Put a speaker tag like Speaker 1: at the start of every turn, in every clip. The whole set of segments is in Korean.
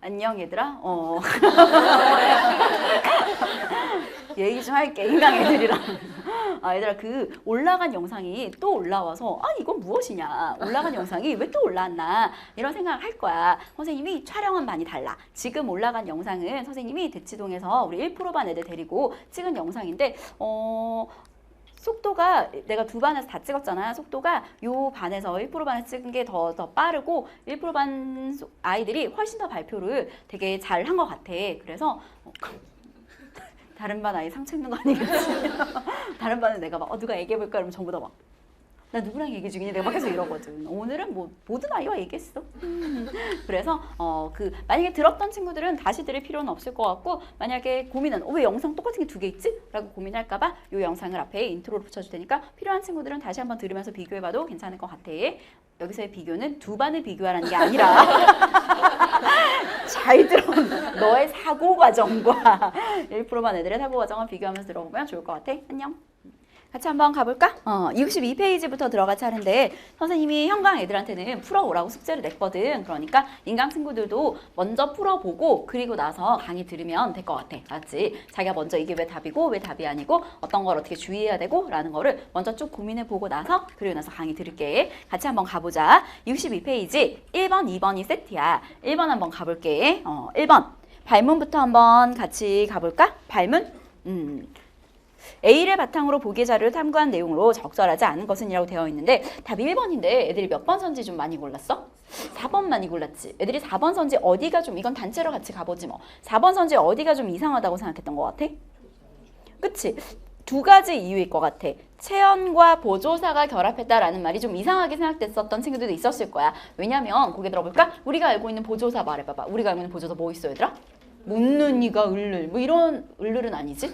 Speaker 1: 안녕 얘들아. 얘기 좀 할게. 인강 애들이랑. 얘들아 그 올라간 영상이 또 올라와서 이건 무엇이냐. 올라간 영상이 왜 또 올라왔나. 이런 생각을 할 거야. 선생님이 촬영은 많이 달라. 지금 올라간 영상은 선생님이 대치동에서 우리 1%반 애들 데리고 찍은 영상인데 속도가 내가 두 반에서 다 찍었잖아. 속도가 요 반에서 1%반에서 찍은 게 더 빠르고 1%반 아이들이 훨씬 더 발표를 되게 잘 한 것 같아. 그래서 다른 반 아이 상처 입는 거 아니겠지? 다른 반은 내가 막 누가 얘기해볼까? 이러면 전부 다 막 나 누구랑 얘기 중이니? 내가 막 계속 이러거든. 오늘은 뭐 모든 아이와 얘기했어. 그래서 만약에 들었던 친구들은 다시 들을 필요는 없을 것 같고 만약에 고민은 왜 영상 똑같은 게 두 개 있지? 라고 고민할까 봐 이 영상을 앞에 인트로로 붙여줄 테니까 필요한 친구들은 다시 한번 들으면서 비교해봐도 괜찮을 것 같아. 여기서의 비교는 두 반을 비교하라는 게 아니라 잘 들어. 너의 사고 과정과 1%반 애들의 사고 과정을 비교하면서 들어보면 좋을 것 같아. 안녕. 같이 한번 가볼까? 62페이지부터 들어갈 차례인데 선생님이 현강 애들한테는 풀어오라고 숙제를 냈거든. 그러니까 인강 친구들도 먼저 풀어보고 그리고 나서 강의 들으면 될 것 같아. 알았지? 자기가 먼저 이게 왜 답이고 왜 답이 아니고 어떤 걸 어떻게 주의해야 되고 라는 거를 먼저 쭉 고민해보고 나서 그리고 나서 강의 들을게. 같이 한번 가보자. 62페이지 1번, 2번이 세트야. 1번 한번 가볼게. 1번 발문부터 한번 같이 가볼까? 발문? A를 바탕으로 보기 자료를 탐구한 내용으로 적절하지 않은 것은 이라고 되어 있는데 답이 1번인데 애들이 몇 번 선지 좀 많이 골랐어? 4번 많이 골랐지. 애들이 4번 선지 어디가 좀 이건 단체로 같이 가보지 뭐. 4번 선지 어디가 좀 이상하다고 생각했던 것 같아? 그치? 두 가지 이유일 것 같아. 체언과 보조사가 결합했다라는 말이 좀 이상하게 생각됐었던 친구들도 있었을 거야. 왜냐면 고개 들어볼까? 우리가 알고 있는 보조사 말해봐봐. 우리가 알고 있는 보조사 뭐 있어 얘들아? 묻는이가 을를 뭐 이런 을르는 아니지?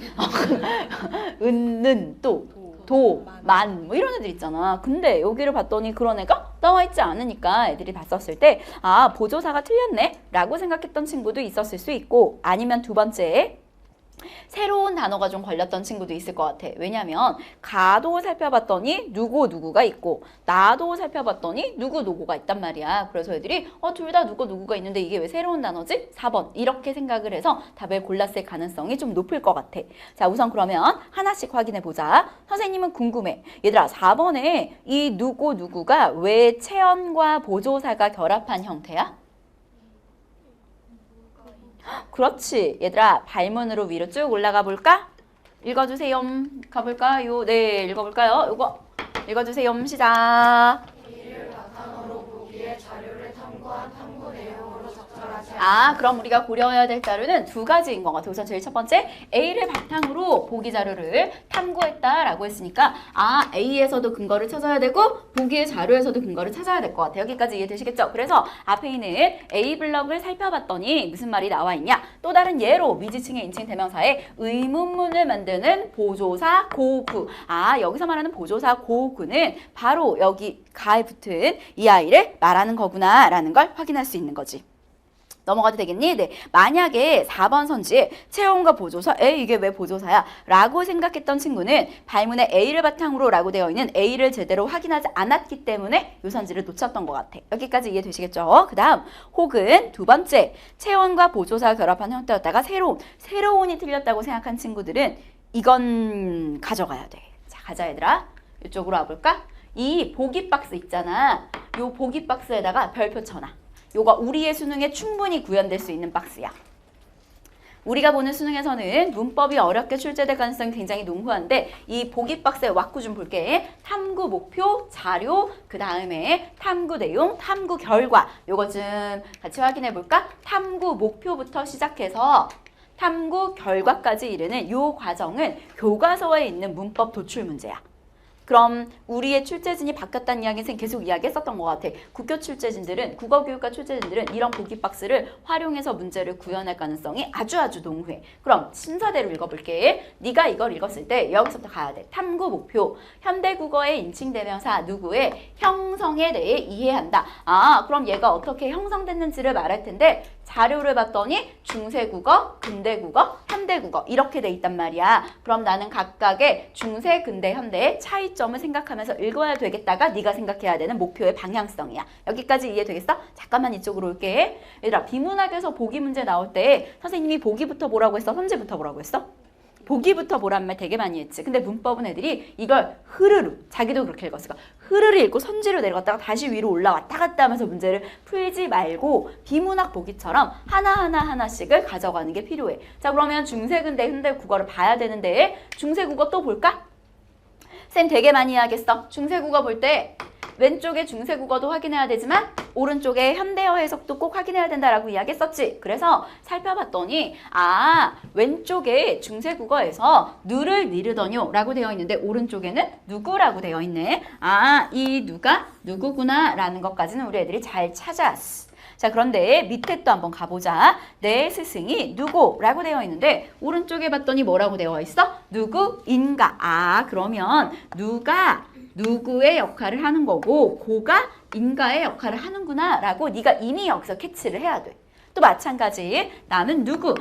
Speaker 1: 은는 또 도, 만 뭐 이런 애들 있잖아. 근데 여기를 봤더니 그런 애가 나와 있지 않으니까 애들이 봤었을 때 보조사가 틀렸네 라고 생각했던 친구도 있었을 수 있고 아니면 두 번째 새로운 단어가 좀 걸렸던 친구도 있을 것 같아. 왜냐면 가도 살펴봤더니 누구가 있고 나도 살펴봤더니 누구가 있단 말이야. 그래서 애들이 둘 다 누구가 있는데 이게 왜 새로운 단어지? 4번 이렇게 생각을 해서 답을 골랐을 가능성이 좀 높을 것 같아. 자 우선 그러면 하나씩 확인해 보자. 선생님은 궁금해. 얘들아 4번에 이 누구가 왜 체언과 보조사가 결합한 형태야? 그렇지. 얘들아 발문으로 위로 쭉 올라가 볼까? 읽어주세요. 가볼까요? 네, 읽어볼까요? 요거 읽어주세요. 시작.
Speaker 2: 이를 바탕으로 보기에 자료를 탐구한 탐구 내용으로 적절하지
Speaker 1: 그럼 우리가 고려해야 될 자료는 두 가지인 것 같아. 우선 제일 첫 번째, A를 바탕으로 보기 자료를 탐구했다라고 했으니까 A에서도 근거를 찾아야 되고 보기의 자료에서도 근거를 찾아야 될 것 같아. 여기까지 이해되시겠죠? 그래서 앞에 있는 A 블럭을 살펴봤더니 무슨 말이 나와 있냐? 또 다른 예로 미지층의 인칭 대명사에 의문문을 만드는 보조사 고구. 여기서 말하는 보조사 고구는 바로 여기 가에 붙은 이 아이를 말하는 거구나 라는 걸 확인할 수 있는 거지. 넘어가도 되겠니? 네. 만약에 4번 선지에 체험과 보조사, 이게 왜 보조사야? 라고 생각했던 친구는 발문에 A를 바탕으로 라고 되어 있는 A를 제대로 확인하지 않았기 때문에 이 선지를 놓쳤던 것 같아. 여기까지 이해되시겠죠? 그 다음, 혹은 두 번째, 체험과 보조사가 결합한 형태였다가 새로운이 틀렸다고 생각한 친구들은 이건 가져가야 돼. 자, 가자 얘들아. 이쪽으로 와볼까? 이 보기 박스 있잖아. 이 보기 박스에다가 별표 쳐놔. 요거 우리의 수능에 충분히 구현될 수 있는 박스야. 우리가 보는 수능에서는 문법이 어렵게 출제될 가능성이 굉장히 농후한데 이 보기 박스에 왁구 좀 볼게. 탐구 목표, 자료, 그 다음에 탐구 내용, 탐구 결과. 요거 좀 같이 확인해 볼까? 탐구 목표부터 시작해서 탐구 결과까지 이르는 요 과정은 교과서에 있는 문법 도출 문제야. 그럼 우리의 출제진이 바뀌었다는 이야기는 계속 이야기했었던 것 같아. 국교 출제진들은, 국어교육과 출제진들은 이런 보기 박스를 활용해서 문제를 구현할 가능성이 아주 농후해. 그럼 순서대로 읽어볼게. 네가 이걸 읽었을 때 여기서부터 가야 돼. 탐구 목표. 현대국어의 인칭대명사 누구의 형성에 대해 이해한다. 그럼 얘가 어떻게 형성됐는지를 말할 텐데 자료를 봤더니 중세국어, 근대국어, 현대국어 이렇게 돼 있단 말이야. 그럼 나는 각각의 중세, 근대, 현대의 차이점 시점을 생각하면서 읽어야 되겠다가 네가 생각해야 되는 목표의 방향성이야. 여기까지 이해되겠어? 잠깐만 이쪽으로 올게. 얘들아, 비문학에서 보기 문제 나올 때 선생님이 보기부터 보라고 했어? 선지부터 보라고 했어? 보기부터 보란 말 되게 많이 했지. 근데 문법은 애들이 이걸 흐르르, 자기도 그렇게 읽었어. 흐르르 읽고 선지로 내려갔다가 다시 위로 올라왔다 갔다 하면서 문제를 풀지 말고 비문학 보기처럼 하나씩을 가져가는 게 필요해. 자, 그러면 중세근대 현대 국어를 봐야 되는데 중세국어 또 볼까? 쌤 되게 많이 하겠어. 중세국어 볼 때 왼쪽에 중세국어도 확인해야 되지만 오른쪽에 현대어 해석도 꼭 확인해야 된다라고 이야기했었지. 그래서 살펴봤더니 왼쪽에 중세국어에서 누를 미르더뇨 라고 되어 있는데 오른쪽에는 누구라고 되어 있네. 이 누가 누구구나 라는 것까지는 우리 애들이 잘 찾았어. 자, 그런데 밑에 또 한번 가보자. 내 스승이 누구라고 되어 있는데 오른쪽에 봤더니 뭐라고 되어 있어? 누구인가. 그러면 누가 누구의 역할을 하는 거고 고가 인가의 역할을 하는구나 라고 네가 이미 여기서 캐치를 해야 돼. 또 마찬가지 나는 누구,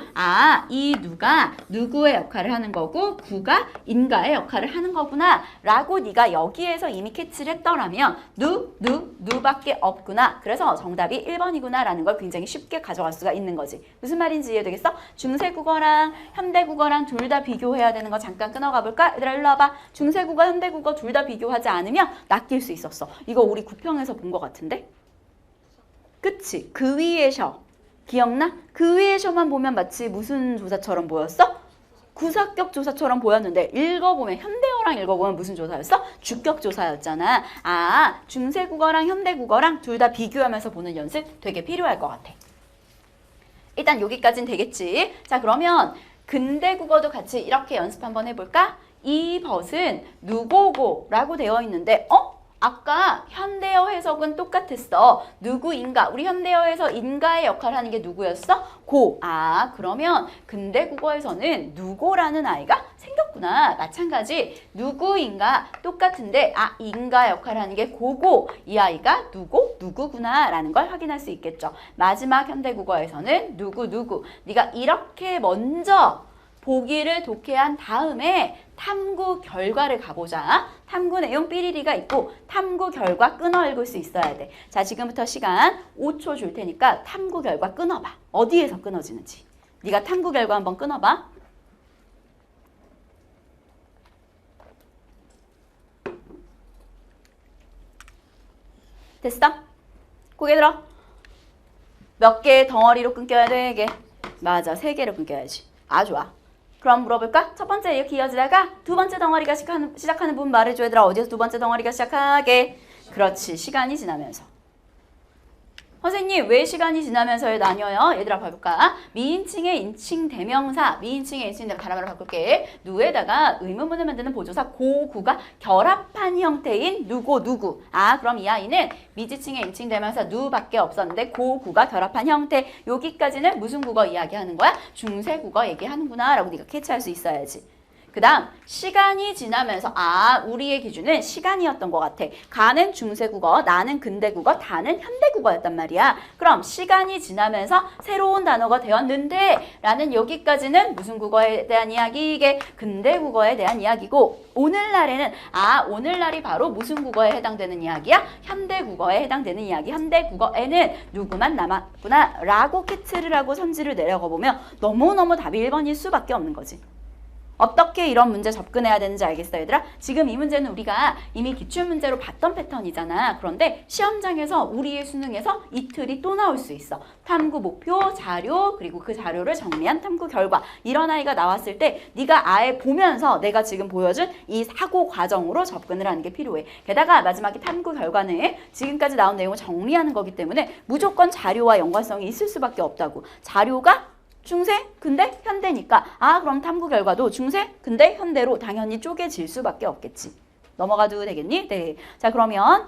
Speaker 1: 이 누가 누구의 역할을 하는 거고 구가 인가의 역할을 하는 거구나 라고 네가 여기에서 이미 캐치를 했더라면 누밖에 없구나. 그래서 정답이 1번이구나 라는 걸 굉장히 쉽게 가져갈 수가 있는 거지. 무슨 말인지 이해되겠어? 중세국어랑 현대국어랑 둘 다 비교해야 되는 거 잠깐 끊어가 볼까? 얘들아 일로 와봐. 중세국어 현대국어 둘 다 비교하지 않으면 낚일 수 있었어. 이거 우리 구평에서 본 거 같은데? 그치? 그 위에 셔. 기억나? 그 위에 셔만 보면 마치 무슨 조사처럼 보였어? 구사격 조사처럼 보였는데 읽어보면 현대어랑 읽어보면 무슨 조사였어? 주격 조사였잖아. 중세국어랑 현대국어랑 둘 다 비교하면서 보는 연습 되게 필요할 것 같아. 일단 여기까지는 되겠지. 자, 그러면 근대국어도 같이 이렇게 연습 한번 해볼까? 이 벗은 누고고라고 되어 있는데 아까 현대어 해석은 똑같았어. 누구인가? 우리 현대어에서 인가의 역할을 하는 게 누구였어? 고. 그러면 근대 국어에서는 누고라는 아이가 생겼구나. 마찬가지 누구인가 똑같은데 인가 역할을 하는 게 고고. 이 아이가 누구구나 라는 걸 확인할 수 있겠죠. 마지막 현대 국어에서는 누구. 네가 이렇게 먼저 보기를 독해한 다음에 탐구 결과를 가보자. 탐구 내용 삐리리가 있고 탐구 결과 끊어 읽을 수 있어야 돼. 자, 지금부터 시간 5초 줄 테니까 탐구 결과 끊어봐. 어디에서 끊어지는지. 네가 탐구 결과 한번 끊어봐. 됐어? 고개 들어. 몇 개의 덩어리로 끊겨야 돼, 이게? 맞아, 3개로 끊겨야지. 좋아. 그럼 물어볼까? 첫 번째 이렇게 이어지다가 두 번째 덩어리가 시작하는 부분 말해줘. 얘들아, 어디서 두 번째 덩어리가 시작하게? 그렇지, 시간이 지나면서. 선생님, 왜 시간이 지나면서에 나뉘어요? 얘들아, 봐볼까? 미인칭의 인칭 대명사, 미인칭의 인칭 대명사 단어로 바꿀게. 누에다가 의문문을 만드는 보조사 고구가 결합한 형태인 누구. 그럼 이 아이는 미지칭의 인칭 대명사 누밖에 없었는데 고구가 결합한 형태. 여기까지는 무슨 국어 이야기하는 거야? 중세국어 얘기하는구나 라고 네가 캐치할 수 있어야지. 그 다음 시간이 지나면서 우리의 기준은 시간이었던 것 같아. 가는 중세국어, 나는 근대국어, 다는 현대국어였단 말이야. 그럼 시간이 지나면서 새로운 단어가 되었는데 라는 여기까지는 무슨 국어에 대한 이야기? 이게 근대국어에 대한 이야기고 오늘날에는 오늘날이 바로 무슨 국어에 해당되는 이야기야? 현대국어에 해당되는 이야기. 현대국어에는 누구만 남았구나 라고 캐치를 하고 선지를 내려가 보면 너무너무 답이 1번일 수밖에 없는 거지. 어떻게 이런 문제 접근해야 되는지 알겠어, 얘들아? 지금 이 문제는 우리가 이미 기출문제로 봤던 패턴이잖아. 그런데 시험장에서 우리의 수능에서 이틀이 또 나올 수 있어. 탐구 목표, 자료, 그리고 그 자료를 정리한 탐구 결과. 이런 아이가 나왔을 때 네가 아예 보면서 내가 지금 보여준 이 사고 과정으로 접근을 하는 게 필요해. 게다가 마지막에 탐구 결과는 지금까지 나온 내용을 정리하는 거기 때문에 무조건 자료와 연관성이 있을 수밖에 없다고. 자료가 중세, 근대, 현대니까 그럼 탐구 결과도 중세, 근대, 현대로 당연히 쪼개질 수밖에 없겠지. 넘어가도 되겠니? 네. 자, 그러면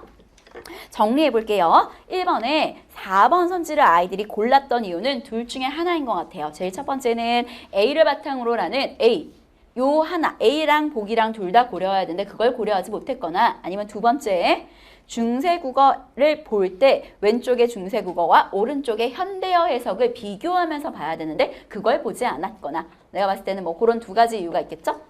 Speaker 1: 정리해 볼게요. 1번에 4번 선지를 아이들이 골랐던 이유는 둘 중에 하나인 것 같아요. 제일 첫 번째는 A를 바탕으로라는 A. 요 하나, A랑 보기랑 둘 다 고려해야 되는데 그걸 고려하지 못했거나 아니면 두 번째 중세국어를 볼 때 왼쪽의 중세국어와 오른쪽의 현대어 해석을 비교하면서 봐야 되는데 그걸 보지 않았거나 내가 봤을 때는 뭐 그런 두 가지 이유가 있겠죠?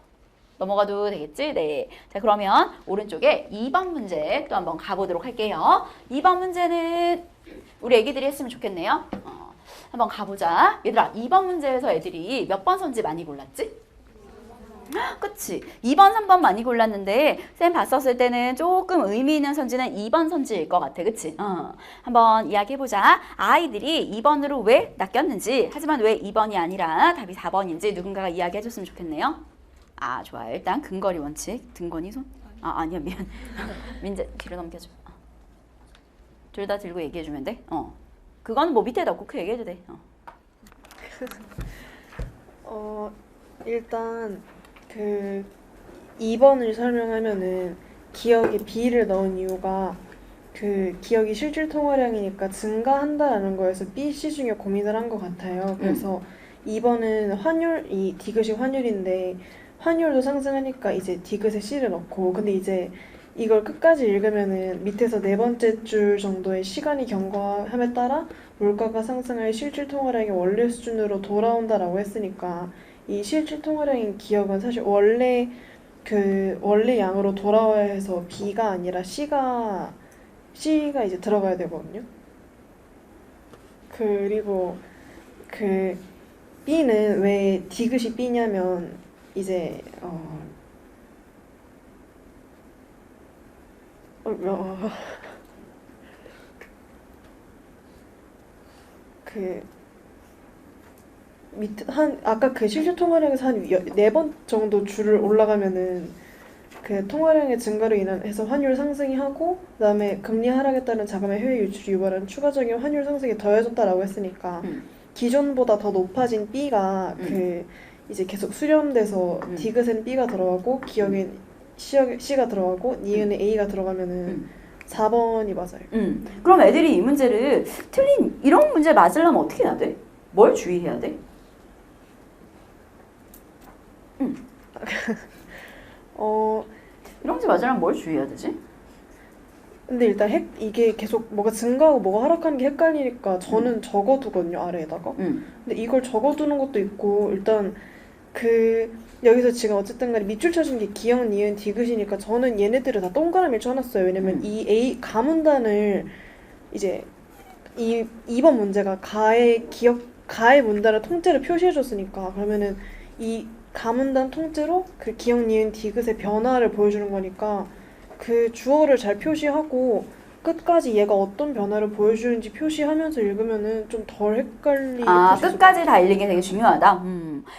Speaker 1: 넘어가도 되겠지? 네. 자, 그러면 오른쪽에 2번 문제 또 한번 가보도록 할게요. 2번 문제는 우리 애기들이 했으면 좋겠네요. 한번 가보자. 얘들아, 2번 문제에서 애들이 몇 번 선지 많이 골랐지? 그치? 2번, 3번 많이 골랐는데 쌤 봤었을 때는 조금 의미 있는 선지는 2번 선지일 것 같아. 그치? 한번 이야기해보자. 아이들이 2번으로 왜 낚였는지, 하지만 왜 2번이 아니라 답이 4번인지 누군가가 이야기해줬으면 좋겠네요. 아, 좋아요. 일단 근거리 원칙. 등건이 손? 아니야, 미안. 민재, 뒤로 넘겨줘. 둘 다 들고 얘기해주면 돼? 그건 뭐 밑에다 놓고 그 얘기해도 돼.
Speaker 3: 일단 그 2번을 설명하면은 기억에 B를 넣은 이유가 그 기억이 실질 통화량이니까 증가한다라는 거에서 B, C 중에 고민을 한 것 같아요. 그래서 2번은 환율, 이 디귿이 환율인데 환율도 상승하니까 이제 디귿에 C를 넣고, 근데 이제 이걸 끝까지 읽으면은 밑에서 네 번째 줄 정도의 시간이 경과함에 따라 물가가 상승할 실질 통화량이 원래 수준으로 돌아온다라고 했으니까 이 실질 통화량인 기억은 사실 원래 양으로 돌아와야 해서 B가 아니라 C가 이제 들어가야 되거든요. 그리고 그 B는 왜 디귿이 B냐면 이제 그 밑에 아까 그 실질 통화량에서 한 4번 정도 줄을 올라가면은 그 통화량의 증가로 인해서 환율 상승이 하고, 그다음에 금리 하락에 따른 자금의 해외 유출이 유발한 추가적인 환율 상승이 더해졌다라고 했으니까 기존보다 더 높아진 B가 그 이제 계속 수렴돼서 디귿엔 B가 들어가고 기억엔 C가 들어가고 니은에 A가 들어가면은 4번이 맞아요.
Speaker 1: 그럼 애들이 이 문제를 틀린 이런 문제 맞으려면 어떻게 해야 돼? 뭘 주의해야 돼? 이런 문제 맞으려면 뭘 주의해야 되지?
Speaker 3: 근데 일단 이게 계속 뭐가 증가하고 뭐가 하락하는 게 헷갈리니까 저는 적어두거든요, 아래에다가. 근데 이걸 적어두는 것도 있고, 일단 여기서 지금 어쨌든 간에 밑줄 쳐준 게 기억, 니은, 디귿이니까 저는 얘네들을 다 동그라미를 쳐놨어요. 왜냐면 이 가문단을 이제 2번 문제가 가의 문단을 통째로 표시해줬으니까, 그러면은 이 가문단 통째로 그 기억, 니은, 디귿의 변화를 보여주는 거니까 그 주어를 잘 표시하고 끝까지 얘가 어떤 변화를 보여주는지 표시하면서 읽으면은 좀 덜 헷갈리게
Speaker 1: 끝까지 다 읽는 게 되게 중요하다.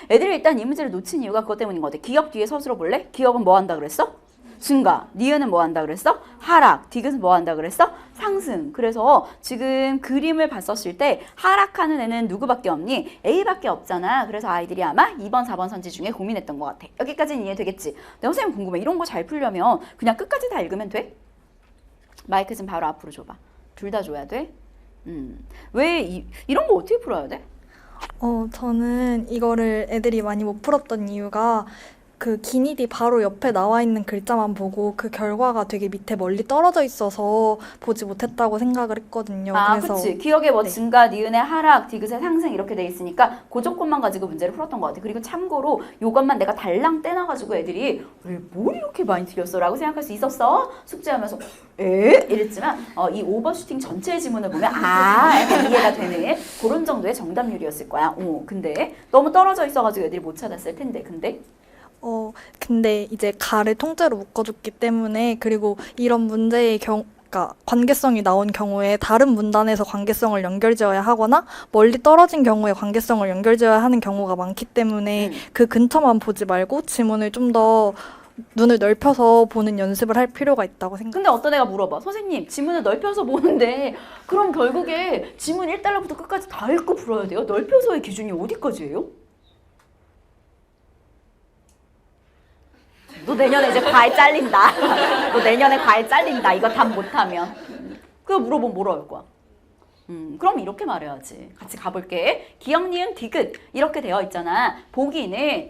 Speaker 1: 애들이 일단 이 문제를 놓친 이유가 그것 때문인 것 같아. 기억 뒤에 서술어 볼래? 기억은 뭐 한다 그랬어? 증가. 니은은 뭐 한다 그랬어? 하락. 디귿은 뭐 한다 그랬어? 상승. 그래서 지금 그림을 봤었을 때 하락하는 애는 누구밖에 없니? A밖에 없잖아. 그래서 아이들이 아마 2번, 4번 선지 중에 고민했던 것 같아. 여기까지는 이해되겠지? 근데 선생님 궁금해. 이런 거 잘 풀려면 그냥 끝까지 다 읽으면 돼? 마이크 좀 바로 앞으로 줘봐. 둘 다 줘야 돼? 왜 이런 거 어떻게 풀어야 돼?
Speaker 4: 저는 이거를 애들이 많이 못 풀었던 이유가 그 기니디 바로 옆에 나와 있는 글자만 보고 그 결과가 되게 밑에 멀리 떨어져 있어서 보지 못했다고 생각을 했거든요. 그래서
Speaker 1: 그치. 기억의 뭐
Speaker 4: 네.
Speaker 1: 증가, 니은의 하락, 디귿의 상승 이렇게 돼 있으니까 그 조건만 가지고 문제를 풀었던 것 같아. 그리고 참고로 요것만 내가 달랑 떼놔가지고 애들이 왜 뭘 이렇게 많이 틀렸어? 라고 생각할 수 있었어. 숙제하면서 이랬지만 이 오버슈팅 전체 지문을 보면 약간 이해가 되는 그런 정도의 정답률이었을 거야. 근데 너무 떨어져 있어가지고 애들이 못 찾았을 텐데.
Speaker 4: 근데 이제 가를 통째로 묶어줬기 때문에, 그리고 이런 문제의 그러니까 관계성이 나온 경우에 다른 문단에서 관계성을 연결지어야 하거나 멀리 떨어진 경우에 관계성을 연결지어야 하는 경우가 많기 때문에 그 근처만 보지 말고 지문을 좀 더 눈을 넓혀서 보는 연습을 할 필요가 있다고 생각해요.
Speaker 1: 근데 어떤 애가 물어봐. 선생님, 지문을 넓혀서 보는데 그럼 결국에 지문 1달러부터 끝까지 다 읽고 풀어야 돼요? 넓혀서의 기준이 어디까지예요? 너 내년에 이제 과외 잘린다. 너 내년에 과외 잘린다. 이거 답 못하면. 그거 물어보면 뭐라 할 거야? 그럼 이렇게 말해야지. 같이 가볼게. 기억, 니은, 디귿 이렇게 되어 있잖아. 보기는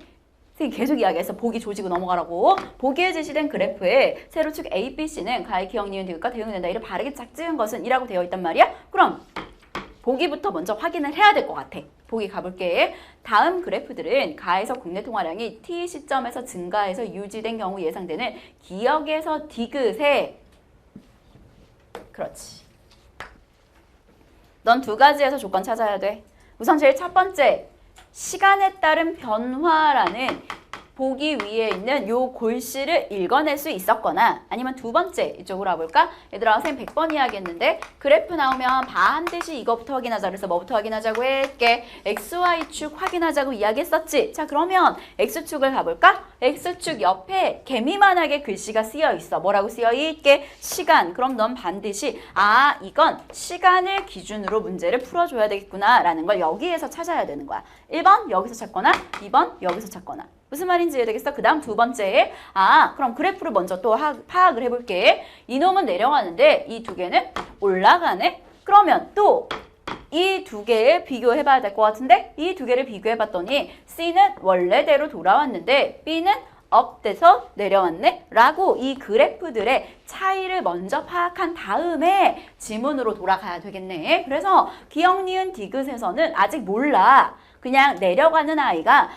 Speaker 1: 선생님 계속 이야기했어. 보기 조지고 넘어가라고. 보기에 제시된 그래프에 세로축 A, B, C는 가의 기억, 니은, 디귿과 대응이 된다. 이를 바르게 짝지은 것은 이라고 되어 있단 말이야. 그럼 보기부터 먼저 확인을 해야 될 것 같아. 보기 가볼게. 다음 그래프들은 가에서 국내 통화량이 T 시점에서 증가해서 유지된 경우 예상되는 기역에서 디귿에 그렇지. 넌 두 가지에서 조건 찾아야 돼. 우선 제일 첫 번째, 시간에 따른 변화라는 보기 위에 있는 요 골씨를 읽어낼 수 있었거나 아니면 두 번째 이쪽으로 와볼까? 얘들아 선생님 100번 이야기했는데 그래프 나오면 반드시 이거부터 확인하자 그래서 뭐부터 확인하자고 했게? XY축 확인하자고 이야기했었지? 자 그러면 X축을 가볼까? X축 옆에 개미만하게 글씨가 쓰여 있어. 뭐라고 쓰여 있게? 시간. 그럼 넌 반드시 아 이건 시간을 기준으로 문제를 풀어줘야 되겠구나 라는 걸 여기에서 찾아야 되는 거야. 1번 여기서 찾거나 2번 여기서 찾거나. 무슨 말인지 이해되겠어? 그 다음 두 번째. 그럼 그래프를 먼저 또 파악을 해볼게. 이놈은 내려가는데 이 두 개는 올라가네? 그러면 또 이 두 개를 비교해봐야 될 것 같은데 이 두 개를 비교해봤더니 C는 원래대로 돌아왔는데 B는 업돼서 내려왔네? 라고 이 그래프들의 차이를 먼저 파악한 다음에 지문으로 돌아가야 되겠네. 그래서 기역, 니은, 디귿에서는 아직 몰라. 그냥 내려가는 아이가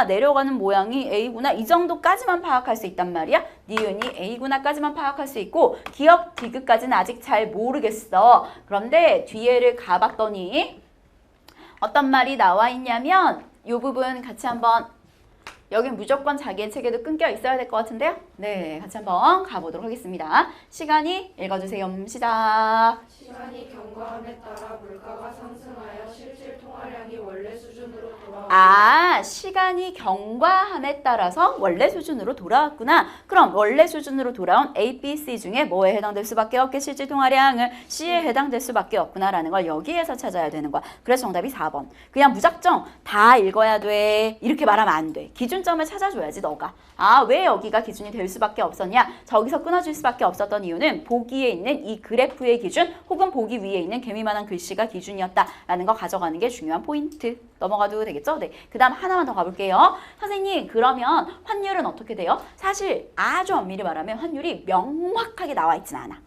Speaker 1: 내려가는 모양이 A구나 이 정도까지만 파악할 수 있단 말이야. 니은이 A구나까지만 파악할 수 있고 기역, 디귿까지는 아직 잘 모르겠어. 그런데 뒤에를 가봤더니 어떤 말이 나와 있냐면 이 부분 같이 한번 여긴 무조건 자기의 책에도 끊겨 있어야 될 것 같은데요. 네, 같이 한번 가보도록 하겠습니다. 시간이 읽어주세요. 시작.
Speaker 2: 시간이 경과함에 따라 물가가 상승하여 실질 통화량이 원래 수준으로 돌아왔다.
Speaker 1: 시간이 경과함에 따라서 원래 수준으로 돌아왔구나. 그럼 원래 수준으로 돌아온 A, B, C 중에 뭐에 해당될 수밖에 없게 실질 통화량은 C에 해당될 수밖에 없구나라는 걸 여기에서 찾아야 되는 거야. 그래서 정답이 4번. 그냥 무작정 다 읽어야 돼. 이렇게 말하면 안 돼. 기준점을 찾아줘야지 너가. 왜 여기가 기준이 될 수밖에 없었냐? 저기서 끊어질 수밖에 없었던 이유는 보기에 있는 이 그래프의 기준 혹은 보기 위에 있는 개미만한 글씨가 기준이었다라는 거 가져가는 게 중요한 포인트. 넘어가도 되겠죠? 네. 그 다음 하나만 더 가볼게요. 선생님 그러면 환율은 어떻게 돼요? 사실 아주 엄밀히 말하면 환율이 명확하게 나와 있지는 않아.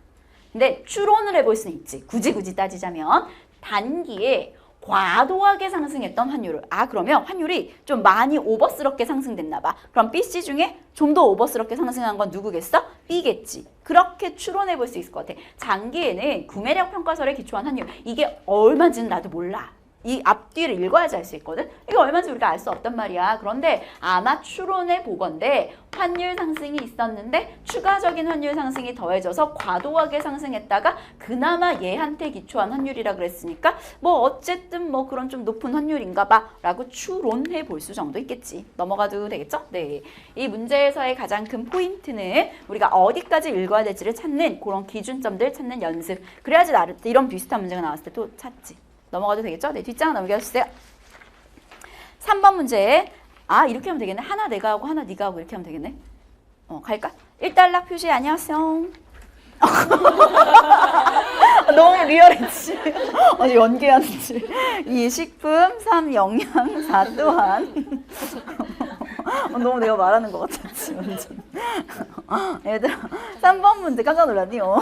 Speaker 1: 근데 추론을 해볼 수는 있지. 굳이 따지자면 단기에 과도하게 상승했던 환율을 그러면 환율이 좀 많이 오버스럽게 상승됐나 봐. 그럼 BC 중에 좀 더 오버스럽게 상승한 건 누구겠어? B겠지. 그렇게 추론해 볼 수 있을 것 같아. 장기에는 구매력 평가설에 기초한 환율 이게 얼마인지는 나도 몰라. 이 앞뒤를 읽어야지 알 수 있거든. 이거 얼마인지 우리가 알 수 없단 말이야. 그런데 아마 추론해 보건대 환율 상승이 있었는데 추가적인 환율 상승이 더해져서 과도하게 상승했다가 그나마 얘한테 기초한 환율이라 그랬으니까 어쨌든 그런 좀 높은 환율인가 봐 라고 추론해 볼 수 정도 있겠지. 넘어가도 되겠죠? 네. 이 문제에서의 가장 큰 포인트는 우리가 어디까지 읽어야 될지를 찾는 그런 기준점들 찾는 연습. 그래야지 나를 이런 비슷한 문제가 나왔을 때 또 찾지. 넘어가도 되겠죠? 네, 뒷장 넘겨주세요. 3번 문제. 이렇게 하면 되겠네. 하나 내가 하고 하나 네가 하고 이렇게 하면 되겠네. 갈까? 1단락 표시 안녕하세요. 너무 리얼했지. 연기하는지. 2. 식품. 3. 영양. 4. 또한. 너무 내가 말하는 것 같았지. 완전. 얘들아 3번 문제 깜짝 놀랐니요.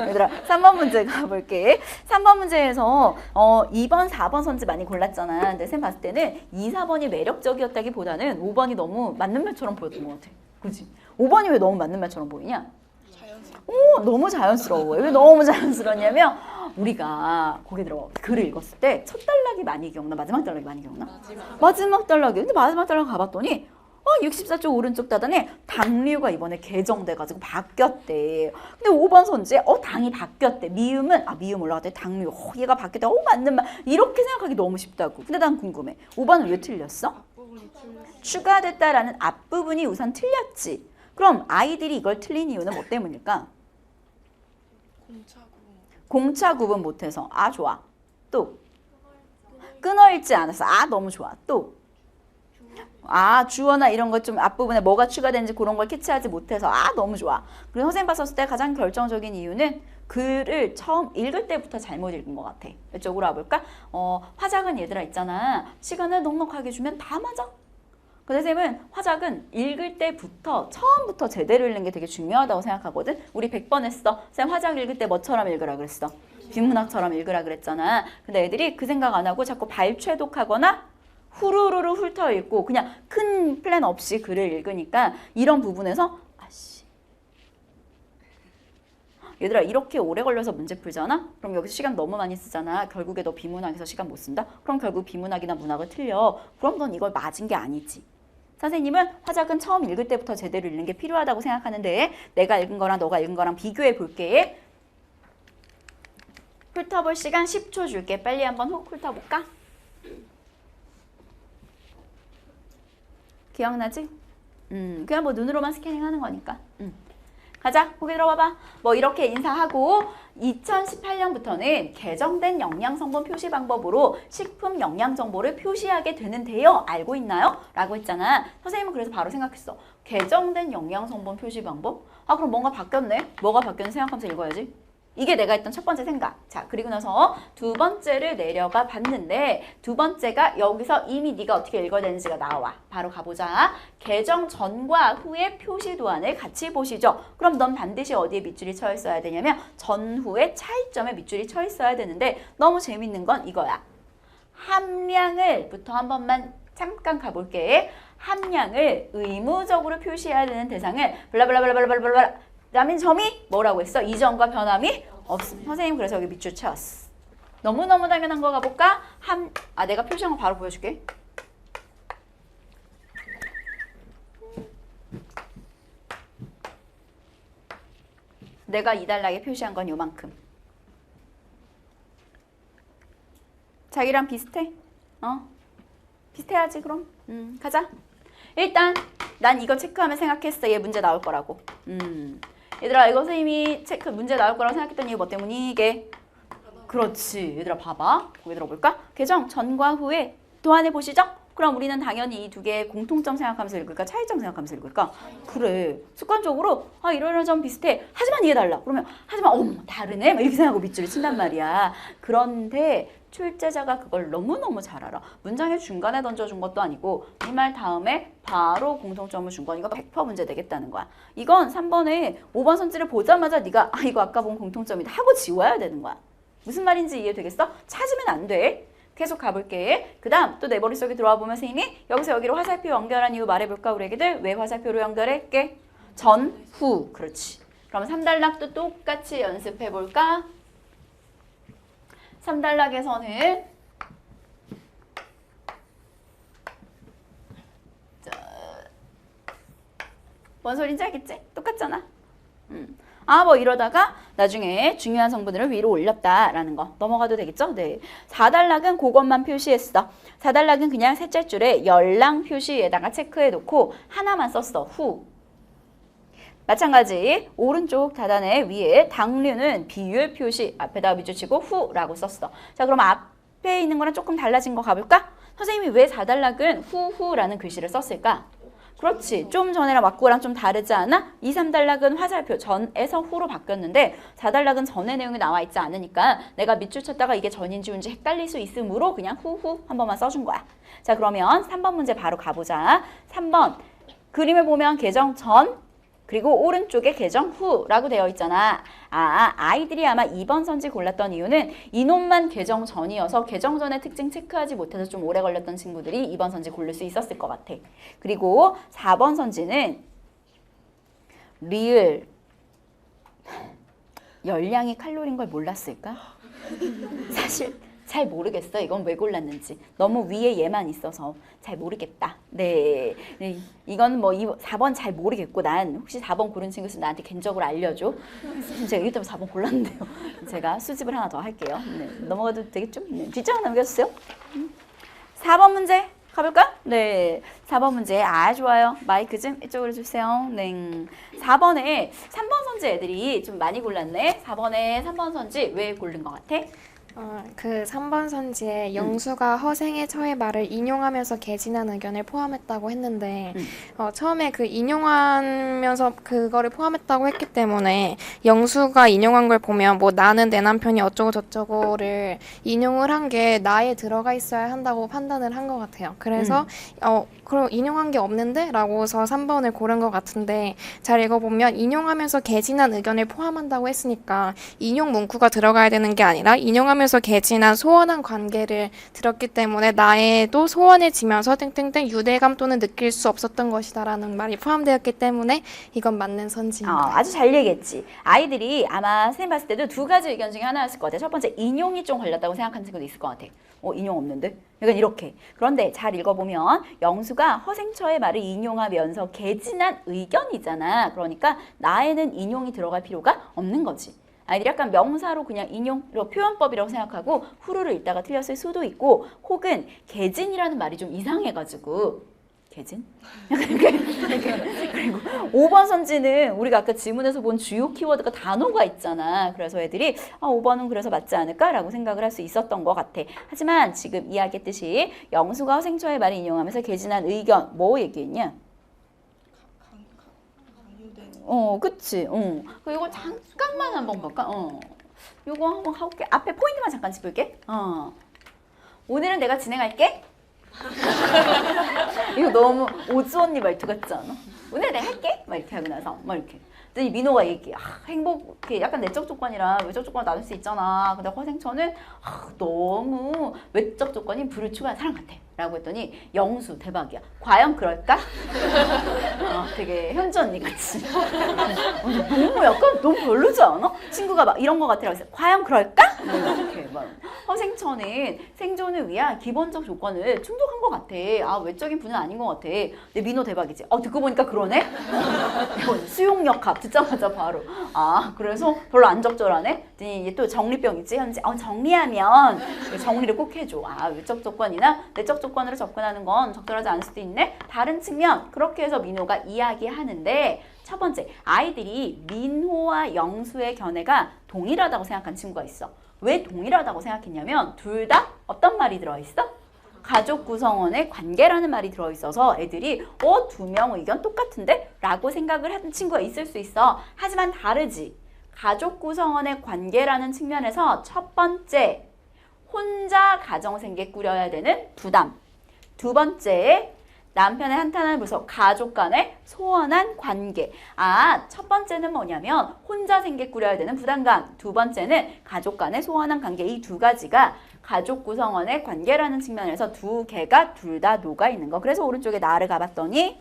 Speaker 1: 얘들아 3번 문제 가볼게. 3번 문제에서 2번 4번 선지 많이 골랐잖아. 근데 쌤 봤을 때는 2, 4번이 매력적이었다기보다는 5번이 너무 맞는 말처럼 보였던 것 같아. 그치? 5번이 왜 너무 맞는 말처럼 보이냐? 너무 자연스러워. 왜 너무 자연스러웠냐면 우리가 거기 들어 글을 읽었을 때 첫 단락이 많이 기억나? 마지막 단락이 많이 기억나? 마지막 단락이. 근데 마지막 단락 가봤더니 64쪽 오른쪽 다단에 당류가 이번에 개정돼가지고 바뀌었대. 근데 5번 선지에 당이 바뀌었대. 미음은 미음 올라갔대. 당류. 얘가 바뀌었대. 맞는 말. 이렇게 생각하기 너무 쉽다고. 근데 난 궁금해. 5번은 왜 틀렸어? 추가됐다라는 앞부분이 우선 틀렸지. 그럼 아이들이 이걸 틀린 이유는 뭐 때문일까? 공차 구분 못해서. 좋아. 또 끊어읽지 않았어. 너무 좋아. 또 주어나 이런 것 좀 앞부분에 뭐가 추가되는지 그런 걸 캐치하지 못해서 너무 좋아. 그리고 선생님 봤었을 때 가장 결정적인 이유는 글을 처음 읽을 때부터 잘못 읽은 것 같아. 이쪽으로 와볼까? 화작은 얘들아 있잖아. 시간을 넉넉하게 주면 다 맞아. 근데 쌤은 화작은 읽을 때부터 처음부터 제대로 읽는 게 되게 중요하다고 생각하거든. 우리 100번 했어. 쌤 화작 읽을 때 뭐처럼 읽으라 그랬어? 비문학처럼 읽으라 그랬잖아. 근데 애들이 그 생각 안 하고 자꾸 발췌독하거나 후루루루 훑어 읽고 그냥 큰 플랜 없이 글을 읽으니까 이런 부분에서 아씨 얘들아 이렇게 오래 걸려서 문제 풀잖아? 그럼 여기서 시간 너무 많이 쓰잖아. 결국에 너 비문학에서 시간 못 쓴다? 그럼 결국 비문학이나 문학을 틀려. 그럼 넌 이걸 맞은 게 아니지. 선생님은 화작은 처음 읽을 때부터 제대로 읽는 게 필요하다고 생각하는데 내가 읽은 거랑 너가 읽은 거랑 비교해 볼게. 훑어볼 시간 10초 줄게. 빨리 한번 훅 훑어볼까? 기억나지? 그냥 뭐 눈으로만 스캐닝하는 거니까. 가자. 보기 들어봐봐. 뭐 이렇게 인사하고 2018년부터는 개정된 영양성분 표시 방법으로 식품 영양 정보를 표시하게 되는데요. 알고 있나요? 라고 했잖아. 선생님은 그래서 바로 생각했어. 개정된 영양성분 표시 방법? 아 그럼 뭔가 바뀌었네. 뭐가 바뀌었는지 생각하면서 읽어야지. 이게 내가 했던 첫 번째 생각. 자, 그리고 나서 두 번째를 내려가 봤는데 두 번째가 여기서 이미 네가 어떻게 읽어야 되는지가 나와. 바로 가보자. 개정 전과 후의 표시 도안을 같이 보시죠. 그럼 넌 반드시 어디에 밑줄이 쳐 있어야 되냐면 전후의 차이점에 밑줄이 쳐 있어야 되는데 너무 재밌는 건 이거야. 함량을부터 한 번만 잠깐 가볼게. 함량을 의무적으로 표시해야 되는 대상을 블라블라블라블라블라 라면 점이 뭐라고 했어? 이전과 변함이 없음. 선생님 그래서 여기 밑줄 채웠어. 너무너무 당연한 거 가볼까? 내가 표시한 거 바로 보여줄게. 내가 2단락에 표시한 건 요만큼. 자기랑 비슷해? 비슷해야지 그럼. 가자. 일단 난 이거 체크하면 생각했어. 얘 문제 나올 거라고. 얘들아 이거 선생님이 문제 나올 거라고 생각했던 이유 뭐 때문이? 이게 그렇지. 얘들아 봐봐. 거기 들어볼까? 개정 전과 후에 도안해 보시죠. 그럼 우리는 당연히 이 두 개의 공통점 생각하면서 읽을까? 차이점 생각하면서 읽을까? 그래. 습관적으로 이런 점 비슷해. 하지만 이게 달라. 그러면 하지만 어머 다르네. 막 이렇게 생각하고 밑줄을 친단 말이야. 그런데 출제자가 그걸 너무너무 잘 알아. 문장의 중간에 던져준 것도 아니고 이 말 다음에 바로 공통점을 준 거니까 100% 문제 되겠다는 거야. 이건 3번에 5번 선지를 보자마자 네가 이거 아까 본 공통점이다 하고 지워야 되는 거야. 무슨 말인지 이해되겠어? 찾으면 안 돼. 계속 가볼게. 그 다음 또 내 머릿속에 들어와 보면 선생님이 여기서 여기로 화살표 연결한 이유 말해볼까 우리 애기들? 왜 화살표로 연결할게? 전, 후. 그렇지. 그럼 3단락도 똑같이 연습해볼까? 3단락에서는 뭔 소린지 알겠지? 똑같잖아. 뭐 이러다가 나중에 중요한 성분을 위로 올렸다라는 거 넘어가도 되겠죠? 네. 4단락은 그것만 표시했어. 4단락은 그냥 셋째 줄에 열랑 표시에다가 체크해 놓고 하나만 썼어. 후. 마찬가지 오른쪽 하단의 위에 당류는 비율 표시 앞에다가 밑줄 치고 후라고 썼어. 자 그럼 앞에 있는 거랑 조금 달라진 거 가볼까? 선생님이 왜 4단락은 후후라는 글씨를 썼을까? 그렇지. 좀 전에랑 맞고랑 좀 다르지 않아? 2, 3단락은 화살표 전에서 후로 바뀌었는데 4단락은 전의 내용이 나와 있지 않으니까 내가 밑줄 쳤다가 이게 전인지 후인지 헷갈릴 수 있으므로 그냥 후후 한 번만 써준 거야. 자 그러면 3번 문제 바로 가보자. 3번 그림을 보면 개정 전 그리고 오른쪽에 개정 후라고 되어 있잖아. 아이들이 아마 2번 선지 골랐던 이유는 이놈만 개정 전이어서 개정 전의 특징 체크하지 못해서 좀 오래 걸렸던 친구들이 2번 선지 고를 수 있었을 것 같아. 그리고 4번 선지는 리을 열량이 칼로리인 걸 몰랐을까? 사실 잘 모르겠어. 이건 왜 골랐는지. 너무 위에 얘만 있어서 잘 모르겠다. 네. 이건 뭐 4번 잘 모르겠고 난 혹시 4번 고른 친구 있으면 나한테 개인적으로 알려줘. 제가 이기 때문에 4번 골랐는데요. 제가 수집을 하나 더 할게요. 네. 넘어가도 되겠죠? 네. 뒷장을 남겨주세요. 4번 문제 가볼까? 네. 4번 문제. 좋아요. 마이크 좀 이쪽으로 주세요. 네. 4번에 3번 선지 애들이 좀 많이 골랐네. 4번에 3번 선지 왜 고른 것 같아?
Speaker 5: 그 3번 선지에 영수가 허생의 처의 말을 인용하면서 개진한 의견을 포함했다고 했는데 처음에 그 인용하면서 그거를 포함했다고 했기 때문에 영수가 인용한 걸 보면 뭐 나는 내 남편이 어쩌고 저쩌고를 인용을 한 게 나에 들어가 있어야 한다고 판단을 한 것 같아요. 그래서 그럼 인용한 게 없는데? 라고서 3번을 고른 것 같은데 잘 읽어보면 인용하면서 개진한 의견을 포함한다고 했으니까 인용 문구가 들어가야 되는 게 아니라 인용하면서 개진한 소원한 관계를 들었기 때문에 나에도 소원해지면서 땡땡땡 유대감 또는 느낄 수 없었던 것이다 라는 말이 포함되었기 때문에 이건 맞는 선지입니다.
Speaker 1: 아주 잘 얘기했지. 아이들이 아마 선생님 봤을 때도 두 가지 의견 중에 하나였을 것 같아. 첫 번째, 인용이 좀 걸렸다고 생각하는 친구도 있을 것 같아. 인용 없는데? 약간 이렇게. 그런데 잘 읽어보면 영수가 허생처의 말을 인용하면서 개진한 의견이잖아. 그러니까 나에는 인용이 들어갈 필요가 없는 거지. 아이들이 약간 명사로 그냥 인용으로 표현법이라고 생각하고 후루를 읽다가 틀렸을 수도 있고 혹은 개진이라는 말이 좀 이상해가지고 개진? 그리고 5번 선지는 우리가 아까 지문에서 본 주요 키워드가 단어가 있잖아. 그래서 애들이 5번은 그래서 맞지 않을까라고 생각을 할 수 있었던 것 같아. 하지만 지금 이야기했듯이 영수가 허생처의 말을 인용하면서 개진한 의견 뭐 얘기했냐? 그치. 이거 잠깐만 한번 볼까? 요거 한번 해볼게. 앞에 포인트만 잠깐 짚을게. 오늘은 내가 진행할게. 이거 너무 오즈 언니 말투 같지 않아? 오늘 내가 할게? 막 이렇게 하고 나서 막 이렇게. 그랬더니 민호가 얘기해. 행복, 약간 내적 조건이랑 외적 조건을 나눌 수 있잖아. 근데 허생처는 너무 외적 조건이 불을 추구한 사람 같아. 라고 했더니 영수 대박이야. 과연 그럴까? 되게 현주 언니 같이. 너무 약간 너무 별로지 않아? 친구가 막 이런 거 같으라고 해서 과연 그럴까? 이렇게 막 허생처는 생존을 위한 기본적 조건을 충족한 것 같아. 외적인 분은 아닌 것 같아. 근데 민호 대박이지. 듣고 보니까 그러네? 수용역학 듣자마자 바로. 그래서 별로 안 적절하네? 이제 또 정리병 있지? 현재 정리하면 정리를 꼭 해줘. 외적 조건이나 내적 조건으로 접근하는 건 적절하지 않을 수도 있네? 다른 측면 그렇게 해서 민호가 이야기하는데 첫 번째, 아이들이 민호와 영수의 견해가 동일하다고 생각한 친구가 있어. 왜 동일하다고 생각했냐면 둘 다 어떤 말이 들어있어? 가족 구성원의 관계라는 말이 들어있어서 애들이 두 명 의견 똑같은데? 라고 생각을 하는 친구가 있을 수 있어. 하지만 다르지. 가족 구성원의 관계라는 측면에서 첫 번째, 혼자 가정생계 꾸려야 되는 부담. 두 번째, 남편의 한탄한 부서, 가족 간의 소원한 관계. 첫 번째는 뭐냐면 혼자 생계 꾸려야 되는 부담감. 두 번째는 가족 간의 소원한 관계. 이 두 가지가 가족 구성원의 관계라는 측면에서 두 개가 둘 다 녹아 있는 거. 그래서 오른쪽에 나를 가봤더니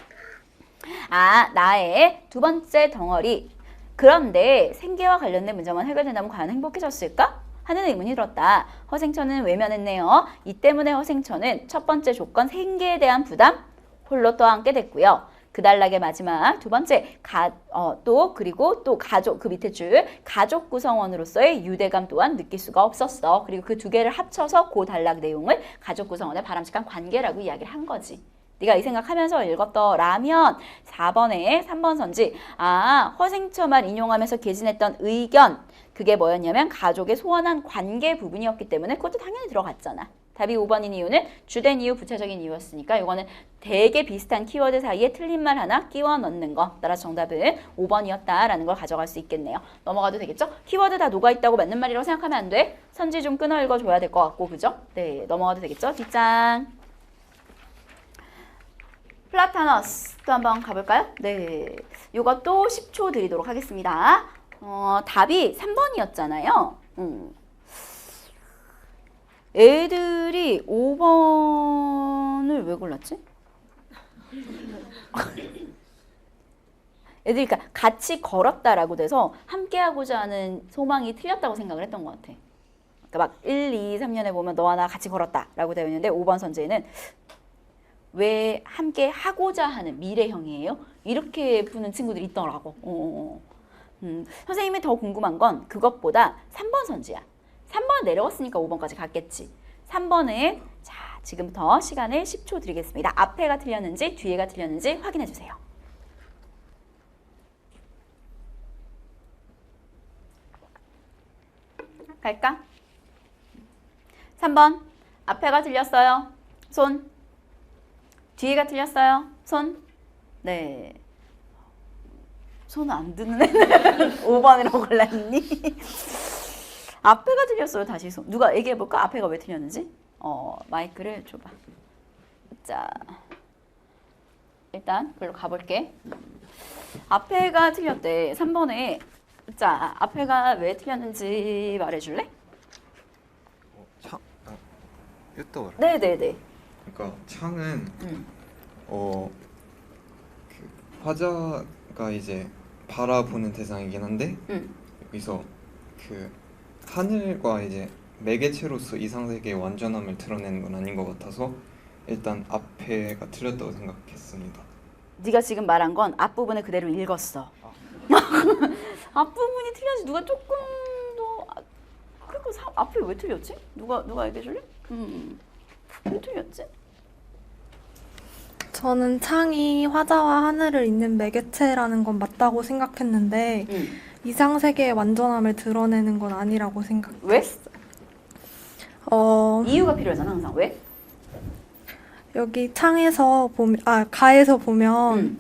Speaker 1: 나의 두 번째 덩어리. 그런데 생계와 관련된 문제만 해결된다면 과연 행복해졌을까? 하는 의문이 들었다. 허생처는 외면했네요. 이 때문에 허생처는 첫 번째 조건 생계에 대한 부담 홀로 떠안게 됐고요. 그 단락의 마지막 두 번째 그리고 또 가족 그 밑에 줄 가족 구성원으로서의 유대감 또한 느낄 수가 없었어. 그리고 그 두 개를 합쳐서 그 단락 내용을 가족 구성원의 바람직한 관계라고 이야기를 한 거지. 네가 이 생각하면서 읽었더라면 4번에 3번 선지 허생처만 인용하면서 개진했던 의견 그게 뭐였냐면 가족의 소원한 관계 부분이었기 때문에 그것도 당연히 들어갔잖아. 답이 5번인 이유는 주된 이유, 부차적인 이유였으니까 이거는 되게 비슷한 키워드 사이에 틀린 말 하나 끼워 넣는 거. 따라서 정답은 5번이었다라는 걸 가져갈 수 있겠네요. 넘어가도 되겠죠? 키워드 다 녹아있다고 맞는 말이라고 생각하면 안 돼. 선지 좀 끊어 읽어줘야 될 것 같고, 그죠? 네, 넘어가도 되겠죠? 뒷장. 플라타너스 또 한번 가볼까요? 네, 이것도 10초 드리도록 하겠습니다. 답이 3번이었잖아요. 애들이 5번을 왜 골랐지? 애들이 그러니까 같이 걸었다라고 돼서 함께하고자 하는 소망이 틀렸다고 생각을 했던 것 같아. 그러니까 막 1, 2, 3년에 보면 너와 나 같이 걸었다라고 되어 있는데 5번 선지에는 왜 함께 하고자 하는 미래형이에요? 이렇게 푸는 친구들이 있더라고. 선생님이 더 궁금한 건 그것보다 3번 선지야. 3번 내려왔으니까 5번까지 갔겠지. 3번은 자 지금부터 시간을 10초 드리겠습니다. 앞에가 틀렸는지 뒤에가 틀렸는지 확인해 주세요. 갈까? 3번. 앞에가 틀렸어요. 손. 뒤에가 틀렸어요. 손. 네. 손 안 드는 애는 5번이라고 골랐니? 앞에가 틀렸어요. 다시 손. 누가 얘기해볼까? 앞에가 왜 틀렸는지? 마이크를 줘봐. 자, 일단 그걸로 가볼게. 앞에가 틀렸대. 3번에. 자, 앞에가 왜 틀렸는지 말해줄래?
Speaker 6: 이따
Speaker 1: 네네네.
Speaker 6: 그러니까 창은
Speaker 1: 음.
Speaker 6: 그 화자가 이제 바라보는 대상이긴 한데 여기서 그 하늘과 이제 매개체로서 이상세계의 완전함을 드러내는 건 아닌 것 같아서 일단 앞에가 틀렸다고 생각했습니다.
Speaker 1: 네가 지금 말한 건 앞부분을 그대로 읽었어. 앞부분이 틀렸지. 누가 조금 더 그리고 앞에 왜 틀렸지? 누가 얘기해 줄래? 왜 틀렸지?
Speaker 4: 저는 창이 화자와 하늘을 잇는 매개체라는 건 맞다고 생각했는데 이상세계의 완전함을 드러내는 건 아니라고 생각했어요.
Speaker 1: 왜?
Speaker 4: 어,
Speaker 1: 이유가 필요하잖아 항상. 왜?
Speaker 4: 여기 창에서 보면, 가에서 보면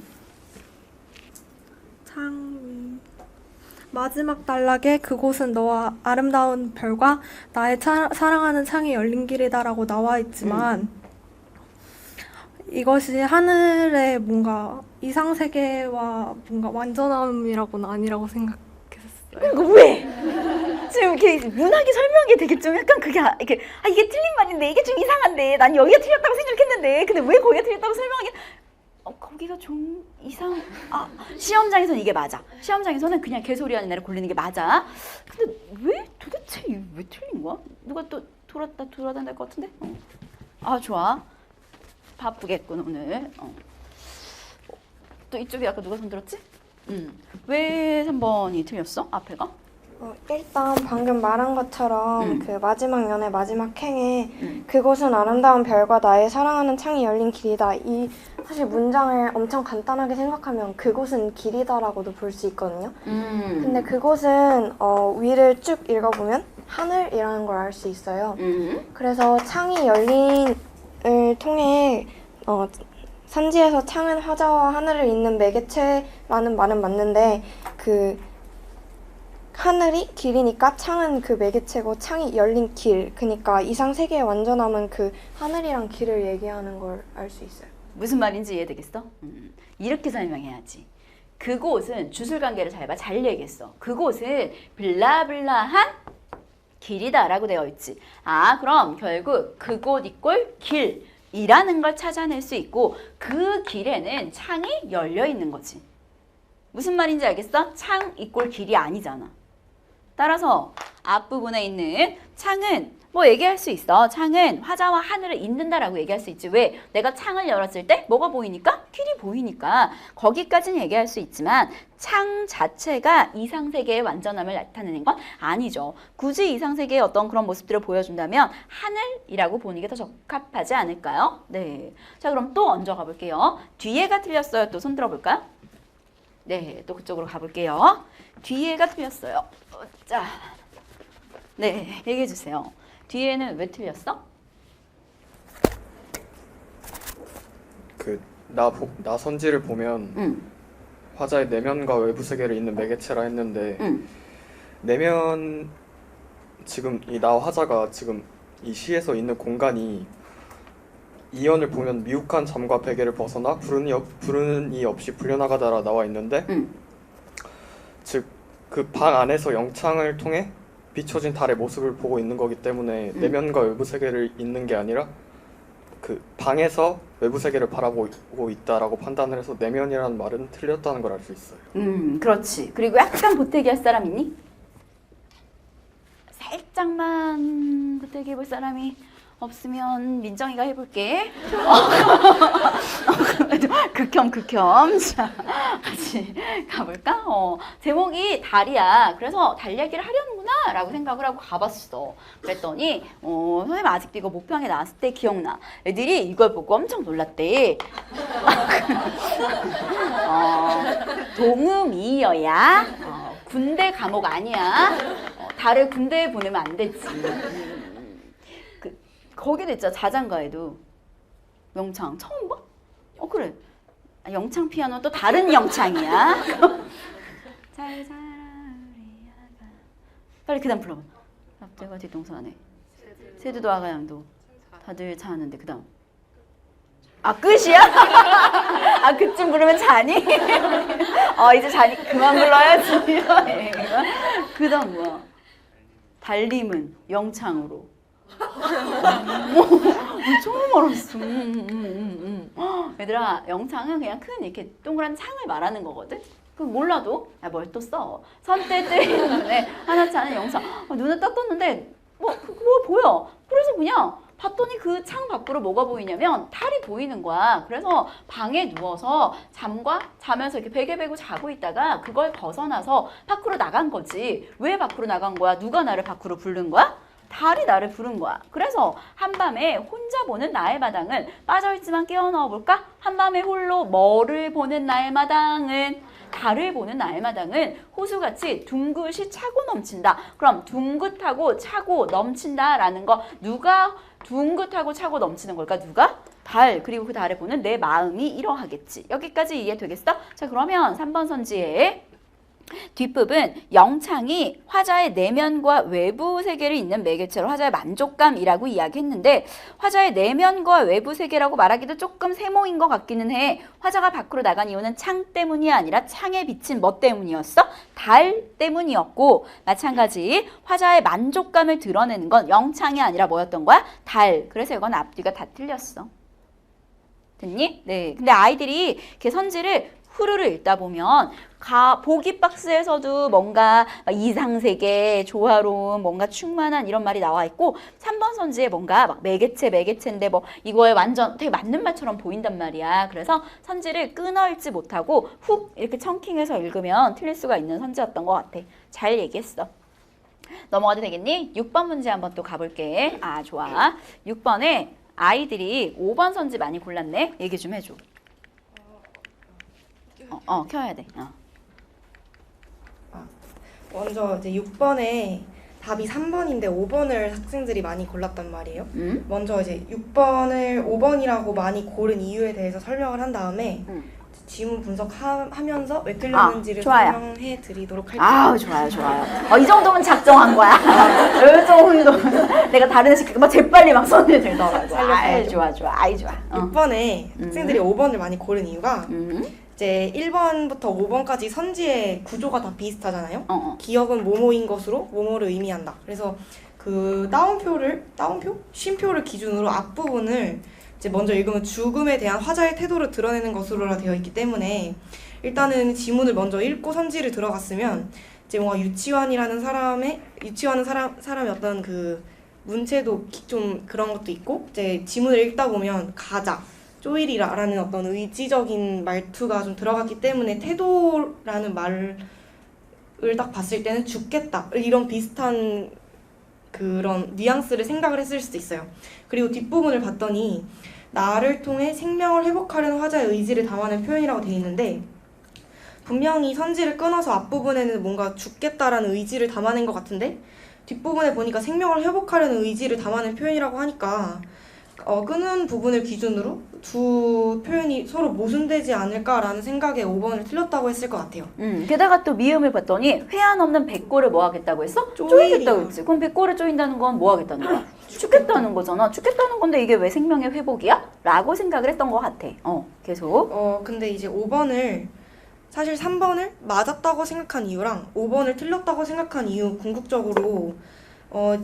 Speaker 4: 창 마지막 단락에 그곳은 너와 아름다운 별과 나의 사랑하는 창이 열린 길이다라고 나와 있지만 이것이 하늘의 뭔가 이상세계와 뭔가 완전함이라고는 아니라고 생각했어요.
Speaker 1: 이거 왜? 지금 이렇게 문학이 설명이 되게 좀 약간 그게 이게 틀린 말인데 이게 좀 이상한데 난 여기가 틀렸다고 생각했는데 근데 왜 거기가 틀렸다고 설명하기 거기가 좀 시험장에서는 이게 맞아. 시험장에서는 그냥 개소리하는 애를 골리는 게 맞아. 근데 왜 도대체 왜 틀린 거야? 누가 또 돌아다닐 것 같은데? 좋아. 바쁘겠군 오늘. 또 이쪽에 아까 누가 손 들었지? 왜 3번이 틀렸어? 앞에가?
Speaker 7: 일단 방금 말한 것처럼 그 마지막 연의 마지막 행에
Speaker 1: 음.
Speaker 7: 그곳은 아름다운 별과 나의 사랑하는 창이 열린 길이다. 이 사실 문장을 엄청 간단하게 생각하면 그곳은 길이다라고도 볼 수 있거든요. 근데 그곳은 위를 쭉 읽어보면 하늘이라는 걸 알 수 있어요. 그래서 창이 열린을 통해 산지에서 창은 화자와 하늘을 잇는 매개체라는 말은 맞는데 그 하늘이 길이니까 창은 그 매개체고 창이 열린 길. 그러니까 이상 세계의 완전함은 그 하늘이랑 길을 얘기하는 걸 알 수 있어요.
Speaker 1: 무슨 말인지 이해되겠어? 이렇게 설명해야지. 그곳은 주술관계를 잘 봐. 잘 얘기했어. 그곳은 블라블라한 길이다라고 되어 있지. 그럼 결국 그곳 이꼴 길이라는 걸 찾아낼 수 있고 그 길에는 창이 열려 있는 거지. 무슨 말인지 알겠어? 창 이꼴 길이 아니잖아. 따라서 앞부분에 있는 창은 뭐 얘기할 수 있어. 창은 화자와 하늘을 잇는다라고 얘기할 수 있지. 왜? 내가 창을 열었을 때 뭐가 보이니까? 길이 보이니까. 거기까지는 얘기할 수 있지만 창 자체가 이상세계의 완전함을 나타내는 건 아니죠. 굳이 이상세계의 어떤 그런 모습들을 보여준다면 하늘이라고 보는 게 더 적합하지 않을까요? 네. 자, 그럼 또 얹어 가볼게요. 뒤에가 틀렸어요. 또 손 들어볼까요? 네, 또 그쪽으로 가볼게요. 뒤에가 틀렸어요. 자, 네, 얘기해 주세요. 뒤에는 왜 틀렸어?
Speaker 8: 나 선지를 보면 화자의 내면과 외부 세계를 잇는 매개체라 했는데 내면 지금 이 나 화자가 지금 이 시에서 있는 공간이 이연을 보면 미혹한 잠과 베개를 벗어나 부르니 없이 풀려나가다라 나와 있는데 즉 그 방 안에서 영창을 통해 비춰진 달의 모습을 보고 있는 거기 때문에 내면과 외부 세계를 잇는 게 아니라 그 방에서 외부 세계를 바라보고 있다라고 판단을 해서 내면이라는 말은 틀렸다는 걸 알 수 있어요.
Speaker 1: 그렇지. 그리고 약간 보태기 할 사람 있니? 살짝만 보태기 해볼 사람이 없으면 민정이가 해볼게. 극혐. 자, 같이 가볼까? 제목이 달이야. 그래서 달 얘기를 하려는구나 라고 생각을 하고 가봤어. 그랬더니 선생님 아직도 이거 목표항에 나왔을 때 기억나. 애들이 이걸 보고 엄청 놀랐대. 동음이어야 군대 감옥 아니야. 달을 군대에 보내면 안 되지. 거기도 있잖아. 자장가에도 영창 처음 봐? 그래. 아, 영창 피아노 또 다른 영창이야. 잘 살아 우리 아가. 빨리 그다음 불러봐. 앞뒤가 뒷동산에 새도도 아가양도 다들 자는데 그다음. 아 끝이야? 아 그쯤 부르면 자니? 이제 자니 그만 불러야지. 그다음 뭐야? 달림은 영창으로. 처음 알았어. 얘들아 영창은 그냥 큰 이렇게 동그란 창을 말하는 거거든. 그 몰라도 뭘 또 써. 선때 뜨이는 눈에 하나 차는 영창. 눈을 딱 떴는데 뭐 보여. 그래서 그냥 봤더니 그 창 밖으로 뭐가 보이냐면 달이 보이는 거야. 그래서 방에 누워서 자면서 이렇게 베개 베고 자고 있다가 그걸 벗어나서 밖으로 나간 거지. 왜 밖으로 나간 거야? 누가 나를 밖으로 부른 거야? 달이 나를 부른 거야. 그래서 한밤에 혼자 보는 나의 마당은 빠져있지만 깨어 넣어볼까? 한밤에 홀로 뭐를 보는 나의 마당은 달을 보는 나의 마당은 호수같이 둥긋이 차고 넘친다. 그럼 둥긋하고 차고 넘친다라는 거 누가 둥긋하고 차고 넘치는 걸까? 누가? 달. 그리고 그 달을 보는 내 마음이 이러하겠지. 여기까지 이해되겠어? 자 그러면 3번 선지의 뒷부분 영창이 화자의 내면과 외부 세계를 잇는 매개체로 화자의 만족감이라고 이야기했는데 화자의 내면과 외부 세계라고 말하기도 조금 세모인 것 같기는 해. 화자가 밖으로 나간 이유는 창 때문이 아니라 창에 비친 뭐 때문이었어? 달 때문이었고 마찬가지 화자의 만족감을 드러내는 건 영창이 아니라 뭐였던 거야? 달. 그래서 이건 앞뒤가 다 틀렸어. 됐니? 네. 근데 아이들이 이렇게 선지를 후루루 읽다 보면 보기 박스에서도 뭔가 이상세계, 조화로운, 뭔가 충만한 이런 말이 나와 있고 3번 선지에 뭔가 막 매개체인데 뭐 이거에 완전 되게 맞는 말처럼 보인단 말이야. 그래서 선지를 끊어 읽지 못하고 훅 이렇게 청킹해서 읽으면 틀릴 수가 있는 선지였던 것 같아. 잘 얘기했어. 넘어가도 되겠니? 6번 문제 한번 또 가볼게. 아 좋아. 6번에 아이들이 5번 선지 많이 골랐네. 얘기 좀 해줘. 켜야 돼.
Speaker 9: 먼저 이제 6번에 답이 3번인데 5번을 학생들이 많이 골랐단 말이에요. 먼저 이제 6번을 5번이라고 많이 고른 이유에 대해서 설명을 한 다음에 지문 분석하면서 왜 틀렸는지를 설명해 드리도록 할게요.
Speaker 1: 아, 좋아요. 이 정도면 작정한 거야. 이 정도면 내가 다른 애식 재빨리 막 손을 들더라고. 좋아. 아이 좋아.
Speaker 9: 6번에 학생들이 5번을 많이 고른 이유가 이제 1번부터 5번까지 선지의 구조가 다 비슷하잖아요. 기억은 뭐뭐인 것으로 뭐뭐를 의미한다. 그래서 그 쉼표를 기준으로 앞부분을 이제 먼저 읽으면 죽음에 대한 화자의 태도를 드러내는 것으로 되어 있기 때문에 일단은 지문을 먼저 읽고 선지를 들어갔으면 이제 뭔가 유치원이라는 사람의 어떤 그 문체도 좀 그런 것도 있고 이제 지문을 읽다 보면 가자. 쪼이리라라는 어떤 의지적인 말투가 좀 들어갔기 때문에 태도라는 말을 딱 봤을 때는 죽겠다 이런 비슷한 그런 뉘앙스를 생각을 했을 수도 있어요. 그리고 뒷부분을 봤더니 나를 통해 생명을 회복하려는 화자의 의지를 담아낸 표현이라고 되어 있는데 분명히 선지를 끊어서 앞부분에는 뭔가 죽겠다라는 의지를 담아낸 것 같은데 뒷부분에 보니까 생명을 회복하려는 의지를 담아낸 표현이라고 하니까 끊은 부분을 기준으로 두 표현이 서로 모순되지 않을까라는 생각에 5번을 틀렸다고 했을 것 같아요.
Speaker 1: 게다가 또 미음을 봤더니 회한 없는 백골을 뭐 하겠다고 했어? 쪼이겠다고 했지. 그럼 백골을 쪼인다는 건 뭐 하겠다는 거야? 죽겠다는 거잖아. 죽겠다는 건데 이게 왜 생명의 회복이야? 라고 생각을 했던 것 같아. 계속.
Speaker 9: 근데 이제 5번을 사실 3번을 맞았다고 생각한 이유랑 5번을 틀렸다고 생각한 이유 궁극적으로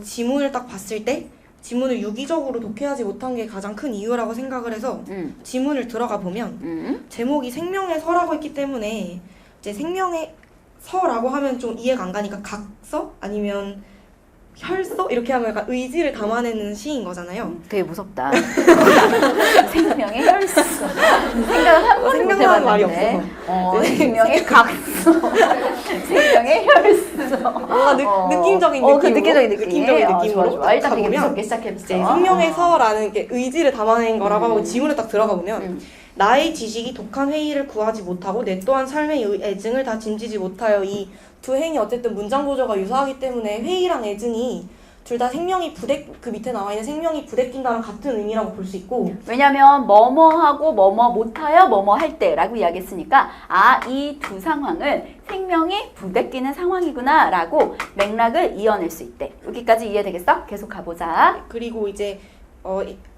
Speaker 9: 지문을 딱 봤을 때 지문을 유기적으로 독해하지 못한 게 가장 큰 이유라고 생각을 해서 지문을 들어가 보면 제목이 생명의 서라고 했기 때문에 이제 생명의 서라고 하면 좀 이해가 안 가니까 각서? 아니면 혈서? 이렇게 하면 약간 의지를 담아내는 시인 거잖아요.
Speaker 1: 되게 무섭다. 생명의 혈서. 생각을 한 번도 못 해봤는데. 생명의 각서. 생명의 혈서.
Speaker 9: 뭔가 느낌적인 느낌으로.
Speaker 1: 그 느낌적인 느낌으로. 좋아. 일단 되게
Speaker 9: 가보면
Speaker 1: 무섭게 시작해봤어.
Speaker 9: 이제 생명의 서라는 게 의지를 담아낸 거라고 하고 지문을 딱 들어가 보면 나의 지식이 독한 회의를 구하지 못하고 내 또한 삶의 애증을 다 짐지지 못하여 이 두 행이 어쨌든 문장 구조가 유사하기 때문에 회의랑 애증이 둘 다 생명이 그 밑에 나와 있는 생명이 부대낀다랑 같은 의미라고 볼 수 있고
Speaker 1: 왜냐면 뭐뭐하고 뭐뭐 못하여 뭐뭐 할 때라고 이야기했으니까 이 두 상황은 생명이 부대끼는 상황이구나 라고 맥락을 이어낼 수 있대. 여기까지 이해되겠어? 계속 가보자.
Speaker 9: 그리고 이제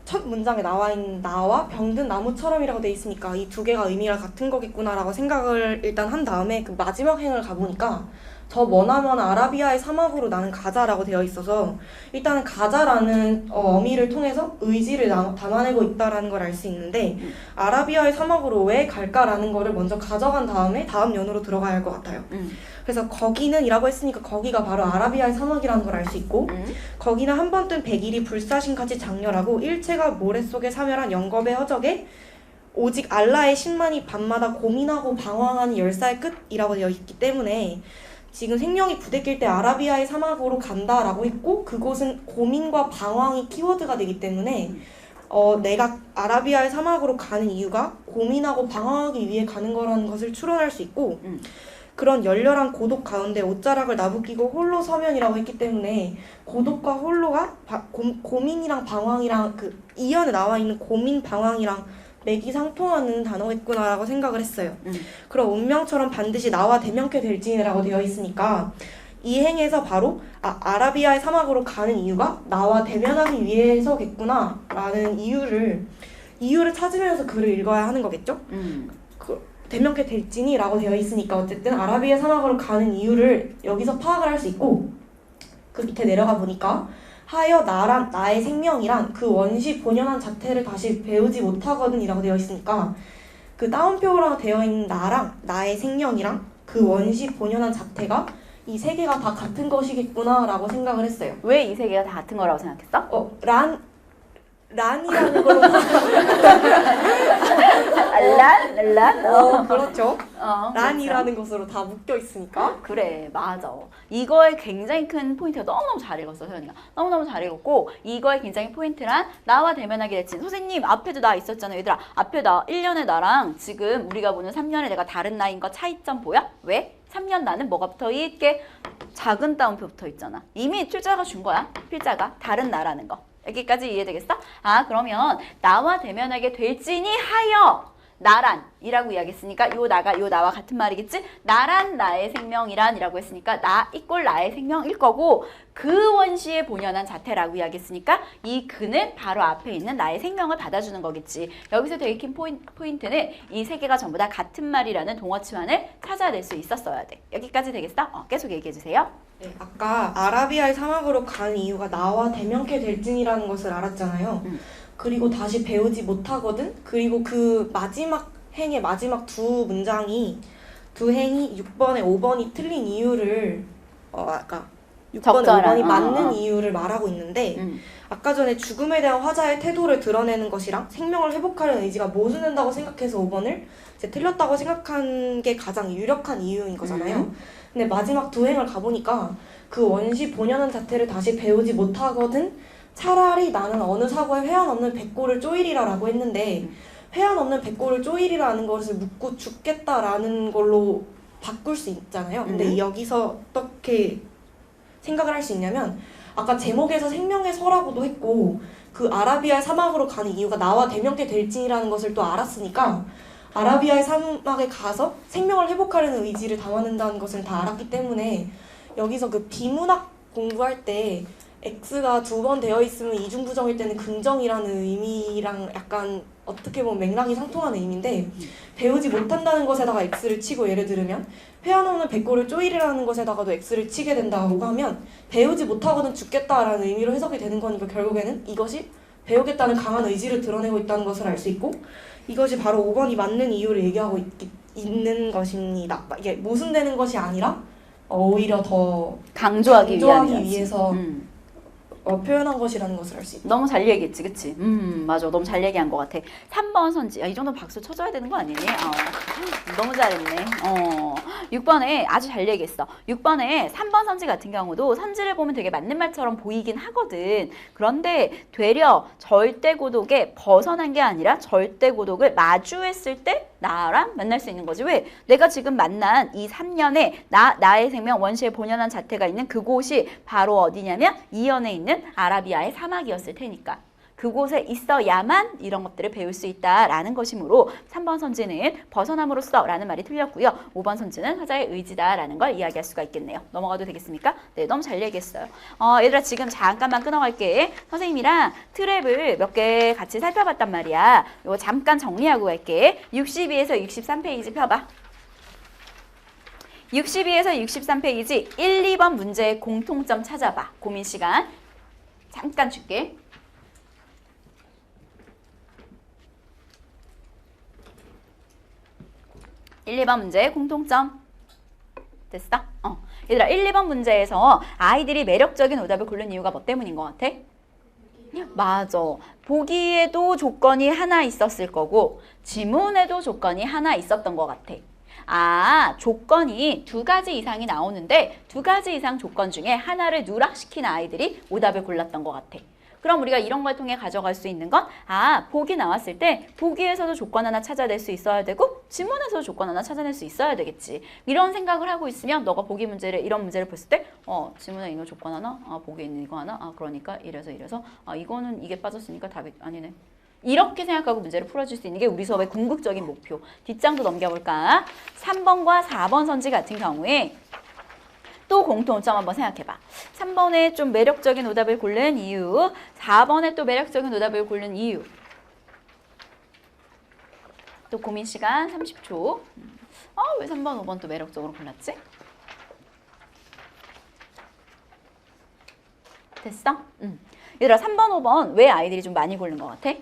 Speaker 9: 첫 문장에 나와 있는 나와 병든 나무처럼이라고 돼 있으니까 이 두 개가 의미가 같은 거겠구나라고 생각을 일단 한 다음에 그 마지막 행을 가보니까 저 머나먼 아라비아의 사막으로 나는 가자라고 되어 있어서 일단은 가자라는 어미를 통해서 의지를 담아내고 있다라는 걸 알 수 있는데 아라비아의 사막으로 왜 갈까라는 거를 먼저 가져간 다음에 다음 연으로 들어가야 할 것 같아요. 그래서 거기는 이라고 했으니까 거기가 바로 아라비아의 사막이라는 걸 알 수 있고 거기는 한 번 뜬 백일이 불사신같이 장렬하고 일체가 모래 속에 사멸한 영겁의 허적에 오직 알라의 신만이 밤마다 고민하고 방황하는 열사의 끝이라고 되어 있기 때문에 지금 생명이 부대낄 때 아라비아의 사막으로 간다라고 했고 그곳은 고민과 방황이 키워드가 되기 때문에 내가 아라비아의 사막으로 가는 이유가 고민하고 방황하기 위해 가는 거라는 것을 추론할 수 있고 그런 열렬한 고독 가운데 옷자락을 나부끼고 홀로 서면이라고 했기 때문에 고독과 홀로가 고민이랑 방황이랑 그 이연에 나와 있는 고민, 방황이랑 맥이 상통하는 단어겠구나라고 생각을 했어요. 그럼 운명처럼 반드시 나와 대면케 될지라고 되어 있으니까 이 행에서 바로 아라비아의 사막으로 가는 이유가 나와 대면하기 위해서겠구나라는 이유를 찾으면서 글을 읽어야 하는 거겠죠? 대면케 될지니라고 되어 있으니까 어쨌든 아라비아 사막으로 가는 이유를 여기서 파악을 할 수 있고 그 밑에 내려가 보니까 하여 나의 생명이란 그 원시 본연한 자태를 다시 배우지 못하거든 이라고 되어 있으니까 그 따옴표로 되어 있는 나랑 나의 생명이랑 그 원시 본연한 자태가 이 세 개가 다 같은 것이겠구나 라고 생각을 했어요.
Speaker 1: 왜 이 세 개가 다 같은 거라고 생각했어?
Speaker 9: 란이라는 걸로
Speaker 1: 란?
Speaker 9: 그렇죠. 란이라는 것으로 다 묶여 있으니까.
Speaker 1: 그래, 맞아. 이거에 굉장히 큰 포인트가 너무너무 잘 읽었어, 서연이가. 너무너무 잘 읽었고 이거에 굉장히 포인트란 나와 대면하게 됐지. 선생님 앞에도 나 있었잖아. 얘들아 앞에 나 1년의 나랑 지금 우리가 보는 3년의 내가 다른 나인 거 차이점 보여? 왜? 3년 나는 뭐가 붙어 있게? 작은 따옴표 붙어 있잖아. 이미 필자가 준 거야. 필자가 다른 나라는 거. 여기까지 이해되겠어? 그러면 나와 대면하게 될지니 하여 나란이라고 이야기했으니까 요 나와 같은 말이겠지? 나란 나의 생명이란이라고 했으니까 나 이꼴 나의 생명일 거고 그 원시의 본연한 자태라고 이야기했으니까 이 그는 바로 앞에 있는 나의 생명을 받아주는 거겠지. 여기서 되게 큰 포인트는 이 세 개가 전부 다 같은 말이라는 동어치환을 찾아낼 수 있었어야 돼. 여기까지 되겠어? 계속 얘기해 주세요.
Speaker 9: 네, 아까 아라비아의 사막으로 간 이유가 나와 대면케 될지니라는 것을 알았잖아요. 그리고 다시 배우지 못하거든? 그리고 그 마지막 행의 마지막 두 행이 6번에 5번이 틀린 이유를 아까 6번에 5번이 맞는 이유를 말하고 있는데 아까 전에 죽음에 대한 화자의 태도를 드러내는 것이랑 생명을 회복하려는 의지가 모순된다고 생각해서 5번을 이제 틀렸다고 생각한 게 가장 유력한 이유인 거잖아요. 근데 마지막 두 행을 가보니까 그 원시 본연한 자태를 다시 배우지 못하거든? 차라리 나는 어느 사고에 회한 없는 백골을 쪼이리라라고 했는데 회한 없는 백골을 쪼이리라는 것을 묻고 죽겠다라는 걸로 바꿀 수 있잖아요. 근데 여기서 어떻게 생각을 할 수 있냐면 아까 제목에서 생명의 서라고도 했고 그 아라비아의 사막으로 가는 이유가 나와 대면케 될지라는 것을 또 알았으니까 아라비아의 사막에 가서 생명을 회복하려는 의지를 담아낸다는 것을 다 알았기 때문에 여기서 그 비문학 공부할 때 X가 2번 되어 있으면 이중부정일 때는 긍정이라는 의미랑 약간 어떻게 보면 맥락이 상통하는 의미인데 배우지 못한다는 것에다가 X를 치고 예를 들면 회화놓는 백골을 쪼이리라는 것에다가도 X를 치게 된다고 하면 배우지 못하거든 죽겠다라는 의미로 해석이 되는 거니까 결국에는 이것이 배우겠다는 강한 의지를 드러내고 있다는 것을 알 수 있고 이것이 바로 5번이 맞는 이유를 얘기하고 있는 것입니다. 이게 모순되는 것이 아니라 오히려 더
Speaker 1: 강조하기
Speaker 9: 위해서 표현한 것이라는 것을 알 수 있다.
Speaker 1: 너무 잘 얘기했지, 그치? 맞아. 너무 잘 얘기한 것 같아. 3번 선지. 이 정도 박수 쳐줘야 되는 거 아니니? 너무 잘했네. 6번에 아주 잘 얘기했어. 6번에 3번 선지 같은 경우도 선지를 보면 되게 맞는 말처럼 보이긴 하거든. 그런데 되려 절대 고독에 벗어난 게 아니라 절대 고독을 마주했을 때 나랑 만날 수 있는 거지. 왜? 내가 지금 만난 이 3년에 나의 생명 원시의 본연한 자태가 있는 그곳이 바로 어디냐면 이연에 있는 아라비아의 사막이었을 테니까. 그곳에 있어야만 이런 것들을 배울 수 있다라는 것이므로 3번 선지는 벗어남으로써 라는 말이 틀렸고요. 5번 선지는 화자의 의지다라는 걸 이야기할 수가 있겠네요. 넘어가도 되겠습니까? 네, 너무 잘 얘기했어요. 얘들아 지금 잠깐만 끊어갈게. 선생님이랑 트랩을 몇 개 같이 살펴봤단 말이야. 이거 잠깐 정리하고 갈게. 62에서 63페이지 펴봐. 62에서 63페이지 1, 2번 문제의 공통점 찾아봐. 고민 시간 잠깐 줄게. 1, 2번 문제의 공통점. 됐어? 얘들아 1, 2번 문제에서 아이들이 매력적인 오답을 고른 이유가 뭐 때문인 것 같아? 맞아. 보기에도 조건이 하나 있었을 거고 지문에도 조건이 하나 있었던 것 같아. 조건이 2가지 이상이 나오는데 2가지 이상 조건 중에 하나를 누락시킨 아이들이 오답을 골랐던 것 같아. 그럼 우리가 이런 걸 통해 가져갈 수 있는 건 보기 나왔을 때 보기에서도 조건 하나 찾아낼 수 있어야 되고 지문에서도 조건 하나 찾아낼 수 있어야 되겠지. 이런 생각을 하고 있으면 너가 보기 문제를 이런 문제를 봤을 때 지문에 있는 조건 하나, 보기에 있는 이거 하나, 그러니까 이래서 이거는 이게 빠졌으니까 답이 아니네. 이렇게 생각하고 문제를 풀어줄 수 있는 게 우리 수업의 궁극적인 목표. 뒷장도 넘겨볼까? 3번과 4번 선지 같은 경우에 또 공통점 한번 생각해봐. 3번에 좀 매력적인 오답을 고른 이유, 4번에 또 매력적인 오답을 고른 이유. 또 고민 시간 30초. 왜 3번, 5번 또 매력적으로 골랐지? 됐어? 얘들아 3번, 5번 왜 아이들이 좀 많이 고른 것 같아?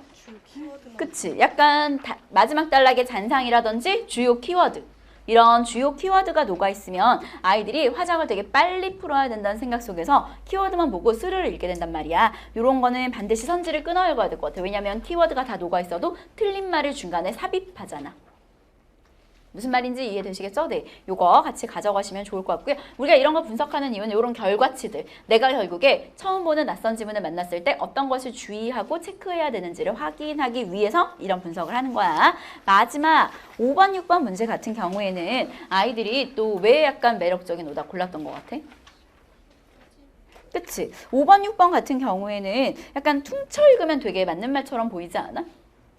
Speaker 1: 그치? 약간 마지막 단락의 잔상이라든지 주요 키워드. 이런 주요 키워드가 녹아있으면 아이들이 화작을 되게 빨리 풀어야 된다는 생각 속에서 키워드만 보고 스르르 읽게 된단 말이야. 이런 거는 반드시 선지를 끊어 읽어야 될 것 같아. 왜냐면 키워드가 다 녹아있어도 틀린 말을 중간에 삽입하잖아. 무슨 말인지 이해되시겠죠? 네, 요거 같이 가져가시면 좋을 것 같고요. 우리가 이런 거 분석하는 이유는 이런 결과치들. 내가 결국에 처음 보는 낯선 지문을 만났을 때 어떤 것을 주의하고 체크해야 되는지를 확인하기 위해서 이런 분석을 하는 거야. 마지막 5번, 6번 문제 같은 경우에는 아이들이 또 왜 약간 매력적인 오답 골랐던 것 같아? 그치? 5번, 6번 같은 경우에는 약간 퉁쳐 읽으면 되게 맞는 말처럼 보이지 않아?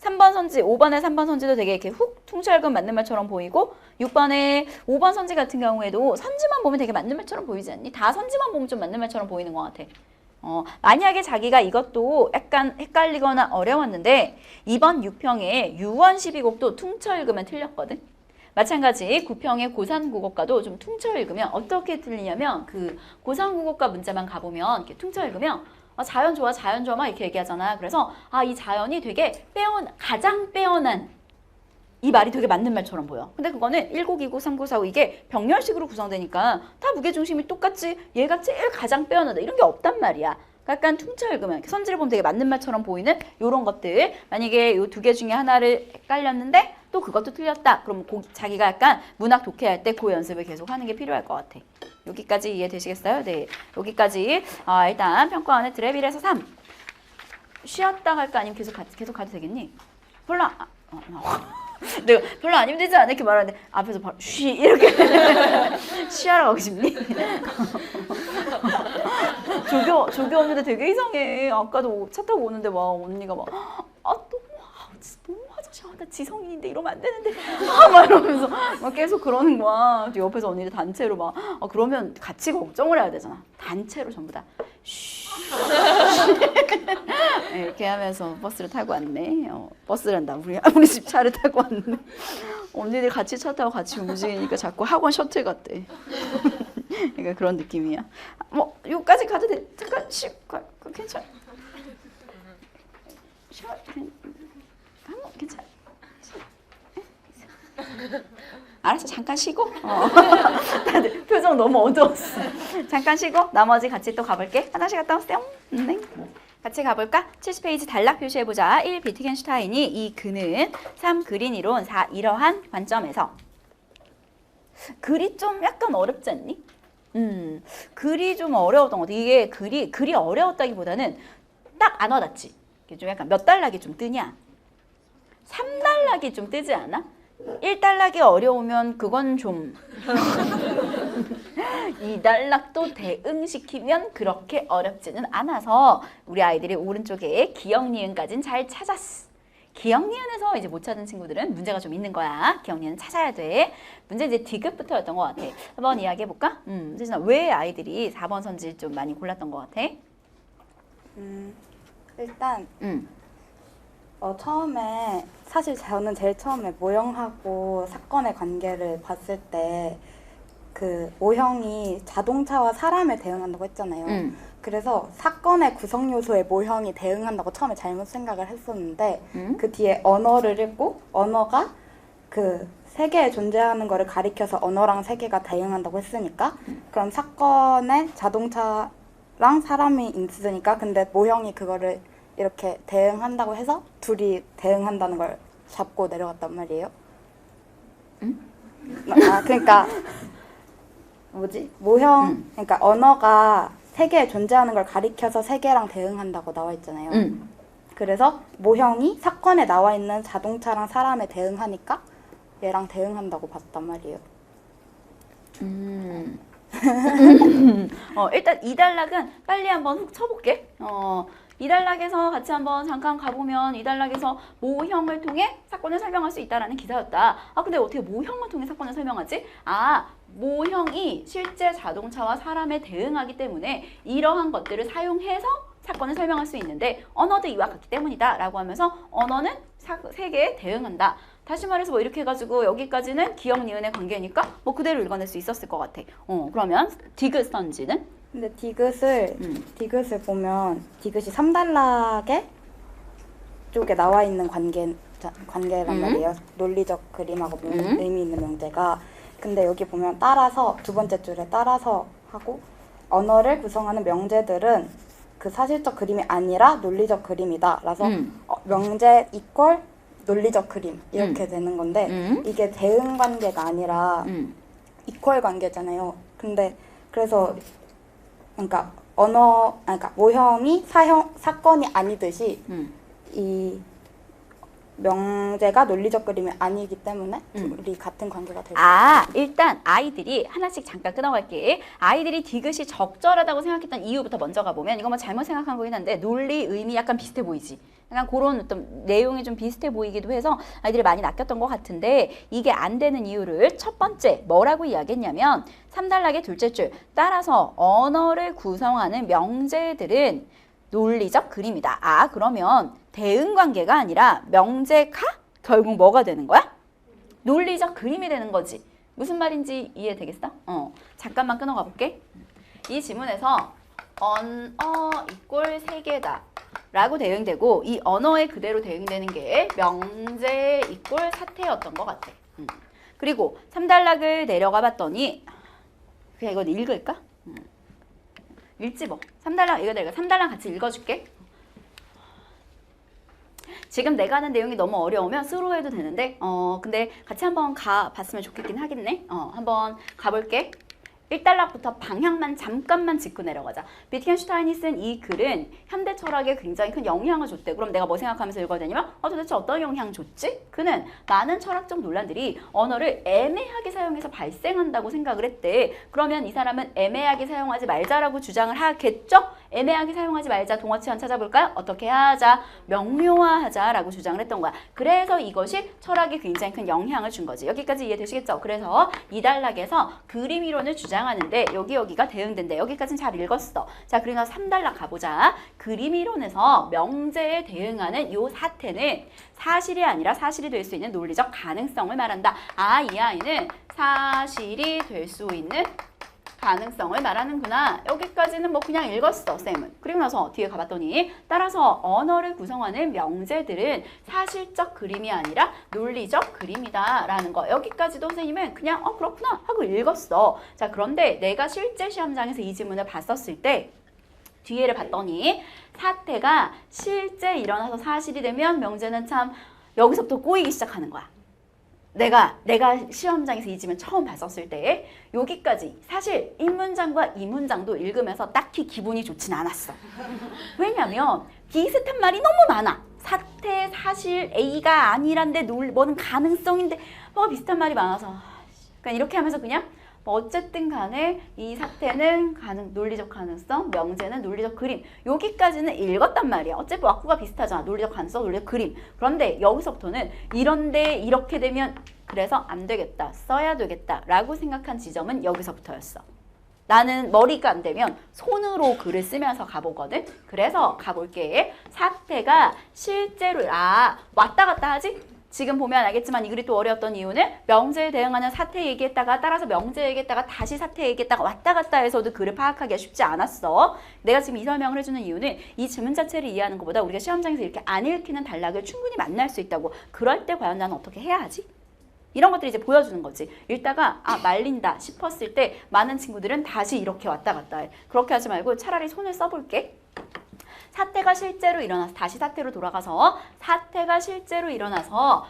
Speaker 1: 3번 선지, 5번에 3번 선지도 되게 이렇게 훅 퉁쳐읽으면 맞는 말처럼 보이고 6번에 5번 선지 같은 경우에도 선지만 보면 되게 맞는 말처럼 보이지 않니? 다 선지만 보면 좀 맞는 말처럼 보이는 것 같아. 만약에 자기가 이것도 약간 헷갈리거나 어려웠는데 이번 6평에 유원 12곡도 퉁쳐읽으면 틀렸거든. 마찬가지 9평의 고산국어과도 좀 퉁쳐읽으면 어떻게 틀리냐면 그 고산국어과 문자만 가보면 이렇게 퉁쳐읽으면 자연 좋아 막 이렇게 얘기하잖아. 그래서 이 자연이 되게 가장 빼어난 이 말이 되게 맞는 말처럼 보여. 근데 그거는 1곡, 2곡, 3곡, 4곡 이게 병렬식으로 구성되니까 다 무게중심이 똑같지 얘가 제일 가장 빼어나다 이런 게 없단 말이야. 약간 퉁쳐 읽으면 선지를 보면 되게 맞는 말처럼 보이는 이런 것들. 만약에 이 2개 중에 하나를 헷갈렸는데 또 그것도 틀렸다. 그럼 자기가 약간 문학 독해할 때 그 연습을 계속 하는 게 필요할 것 같아. 여기까지 이해되시겠어요? 네. 여기까지 일단 평가원의 드랩 1에서 3. 쉬었다 갈까 아니면 계속 가도 되겠니? 별로 내가 별로 안 힘들지 않아 이렇게 말하는데 앞에서 바로 쉬 이렇게 쉬하러 가고 싶니? 조교 언니도 되게 이상해. 아까도 차 타고 오는데 막 언니가 막 너무 화장실 나 지성인인데 이러면 안 되는데 막 이러면서 막 계속 그러는 거야. 옆에서 언니들 단체로 막 그러면 같이 걱정을 해야 되잖아. 단체로 전부 다 쉬 네, 이렇게 하면서 버스를 타고 왔네. 버스란다. 우리 집 차를 타고 왔네. 언니들 같이 차 타고 같이 움직이니까 자꾸 학원 셔틀 같대. 그러니까 그런 느낌이야. 여기까지 가도 돼. 잠깐 괜찮아. 괜찮아. 알았어. 잠깐 쉬고. 다들 표정 너무 어두웠어. 잠깐 쉬고 나머지 같이 또 가볼게. 화장실 갔다 오세요. 네. 같이 가볼까? 70페이지 단락 표시해보자. 1. 비트겐슈타인이 이 그는 3. 그린 이론 4. 이러한 관점에서. 글이 좀 약간 어렵지 않니? 글이 좀 어려웠던 것 같아. 이게 글이 어려웠다기보다는 딱 안 와닿지. 좀 약간 몇 단락이 좀 뜨냐? 3단락이 좀 뜨지 않아? 1단락이 어려우면 그건 좀 2단락도 대응시키면 그렇게 어렵지는 않아서 우리 아이들이 오른쪽에 기역, 니은까지는 잘 찾았어. 기역, 니은에서 이제 못 찾은 친구들은 문제가 좀 있는 거야. 기역, 니은 찾아야 돼. 문제 이제 디귿부터였던 것 같아. 한번 이야기해볼까? 세진아, 왜 아이들이 4번 선지 좀 많이 골랐던 것 같아?
Speaker 10: 일단 처음에 사실 저는 제일 처음에 모형하고 사건의 관계를 봤을 때 그 모형이 자동차와 사람에 대응한다고 했잖아요. 그래서 사건의 구성 요소에 모형이 대응한다고 처음에 잘못 생각을 했었는데 그 뒤에 언어를 읽고 언어가 그 세계에 존재하는 거를 가리켜서 언어랑 세계가 대응한다고 했으니까 그럼 사건에 자동차랑 사람이 있으니까 근데 모형이 그거를 이렇게 대응한다고 해서 둘이 대응한다는 걸 잡고 내려갔단 말이에요. 그러니까 뭐지? 모형, 그러니까 언어가 세계에 존재하는 걸 가리켜서 세계랑 대응한다고 나와 있잖아요. 그래서 모형이 사건에 나와 있는 자동차랑 사람에 대응하니까 얘랑 대응한다고 봤단 말이에요.
Speaker 1: 일단 2단락은 빨리 한번 훅 쳐볼게. 2단락에서 같이 한번 잠깐 가보면 2단락에서 모형을 통해 사건을 설명할 수 있다라는 기사였다. 근데 어떻게 모형을 통해 사건을 설명하지? 모형이 실제 자동차와 사람에 대응하기 때문에 이러한 것들을 사용해서 사건을 설명할 수 있는데 언어도 이와 같기 때문이다 라고 하면서 언어는 세계에 대응한다. 다시 말해서 뭐 이렇게 해가지고 여기까지는 기역, 니은의 관계니까 뭐 그대로 읽어낼 수 있었을 것 같아. 그러면 디귿 선지는?
Speaker 10: 근데 디귿을 보면 디귿이 3단락에 쪽에 나와 있는 관계란 말이에요. 논리적 그림하고 의미 있는 명제가. 근데 여기 보면 따라서 두 번째 줄에 따라서 하고 언어를 구성하는 명제들은 그 사실적 그림이 아니라 논리적 그림이다. 라서 명제 이퀄 논리적 그림 이렇게 되는 건데 이게 대응 관계가 아니라 이퀄 관계잖아요. 근데 그래서 그러니까 그러니까 모형이 사건이 아니듯이 이 명제가 논리적 그림이 아니기 때문에 둘이 같은 관계가 될 수 있어요.
Speaker 1: 일단 아이들이 하나씩 잠깐 끊어갈게. 아이들이 디귿이 적절하다고 생각했던 이유부터 먼저 가보면 이거 뭐 잘못 생각한 거긴 한데 논리, 의미 약간 비슷해 보이지. 약간 그런 어떤 내용이 좀 비슷해 보이기도 해서 아이들이 많이 낚였던 것 같은데 이게 안 되는 이유를 첫 번째 뭐라고 이야기했냐면 3단락의 둘째 줄 따라서 언어를 구성하는 명제들은 논리적 그림이다. 그러면 대응 관계가 아니라 명제가 결국 뭐가 되는 거야? 논리적 그림이 되는 거지. 무슨 말인지 이해되겠어? 잠깐만 끊어가 볼게. 이 지문에서 언어 이꼴 세계다 라고 대응되고 이 언어에 그대로 대응되는 게 명제 이꼴 사태였던 것 같아. 그리고 3단락을 내려가 봤더니 그냥 이건 읽을까? 읽지 뭐. 3단락 이거 내가 3단락 같이 읽어줄게. 지금 내가 하는 내용이 너무 어려우면 스로 해도 되는데 근데 같이 한번 가봤으면 좋겠긴 하겠네. 한번 가볼게. 1단락부터 방향만 잠깐만 짚고 내려가자. 비트겐슈타인이 쓴 이 글은 현대 철학에 굉장히 큰 영향을 줬대. 그럼 내가 뭐 생각하면서 읽어야 되냐면 도대체 어떤 영향 줬지? 그는 많은 철학적 논란들이 언어를 애매하게 사용해서 발생한다고 생각을 했대. 그러면 이 사람은 애매하게 사용하지 말자라고 주장을 하겠죠? 애매하게 사용하지 말자. 동어치원 찾아볼까요? 어떻게 하자? 명료화하자라고 주장을 했던 거야. 그래서 이것이 철학에 굉장히 큰 영향을 준 거지. 여기까지 이해되시겠죠? 그래서 2단락에서 그림 이론을 주장하는데 여기가 대응된대. 여기까지는 잘 읽었어. 자, 그러면 3단락 가보자. 그림 이론에서 명제에 대응하는 요 사태는 사실이 아니라 사실이 될 수 있는 논리적 가능성을 말한다. 이 아이는 사실이 될 수 있는 가능성을 말하는구나. 여기까지는 뭐 그냥 읽었어, 쌤은. 그리고 나서 뒤에 가봤더니 따라서 언어를 구성하는 명제들은 사실적 그림이 아니라 논리적 그림이다 라는 거. 여기까지도 선생님은 그냥 그렇구나 하고 읽었어. 자, 그런데 내가 실제 시험장에서 이 지문을 봤었을 때 뒤에를 봤더니 사태가 실제 일어나서 사실이 되면 명제는 참 여기서부터 꼬이기 시작하는 거야. 내가 시험장에서 이 지문 처음 봤었을 때 여기까지 사실 1문장과 2문장도 읽으면서 딱히 기분이 좋진 않았어. 왜냐면 비슷한 말이 너무 많아. 사태 사실 A가 아니란데 뭐는 가능성인데 뭐가 비슷한 말이 많아서 그러니까 이렇게 하면서 그냥 뭐 어쨌든 간에 이 사태는 논리적 가능성, 명제는 논리적 그림 여기까지는 읽었단 말이야. 어차피 왁구가 비슷하잖아. 논리적 가능성, 논리적 그림. 그런데 여기서부터는 이런데 이렇게 되면 그래서 안 되겠다, 써야 되겠다 라고 생각한 지점은 여기서부터였어. 나는 머리가 안 되면 손으로 글을 쓰면서 가보거든. 그래서 가볼게. 사태가 실제로 왔다 갔다 하지? 지금 보면 알겠지만 이 글이 또 어려웠던 이유는 명제에 대응하는 사태 얘기했다가 따라서 명제 얘기했다가 다시 사태 얘기했다가 왔다 갔다 해서도 글을 파악하기가 쉽지 않았어. 내가 지금 이 설명을 해주는 이유는 이 지문 자체를 이해하는 것보다 우리가 시험장에서 이렇게 안 읽히는 단락을 충분히 만날 수 있다고. 그럴 때 과연 나는 어떻게 해야 하지? 이런 것들이 이제 보여주는 거지. 읽다가 말린다 싶었을 때 많은 친구들은 다시 이렇게 왔다 갔다 해. 그렇게 하지 말고 차라리 손을 써볼게. 사태가 실제로 일어나서 다시 사태로 돌아가서 사태가 실제로 일어나서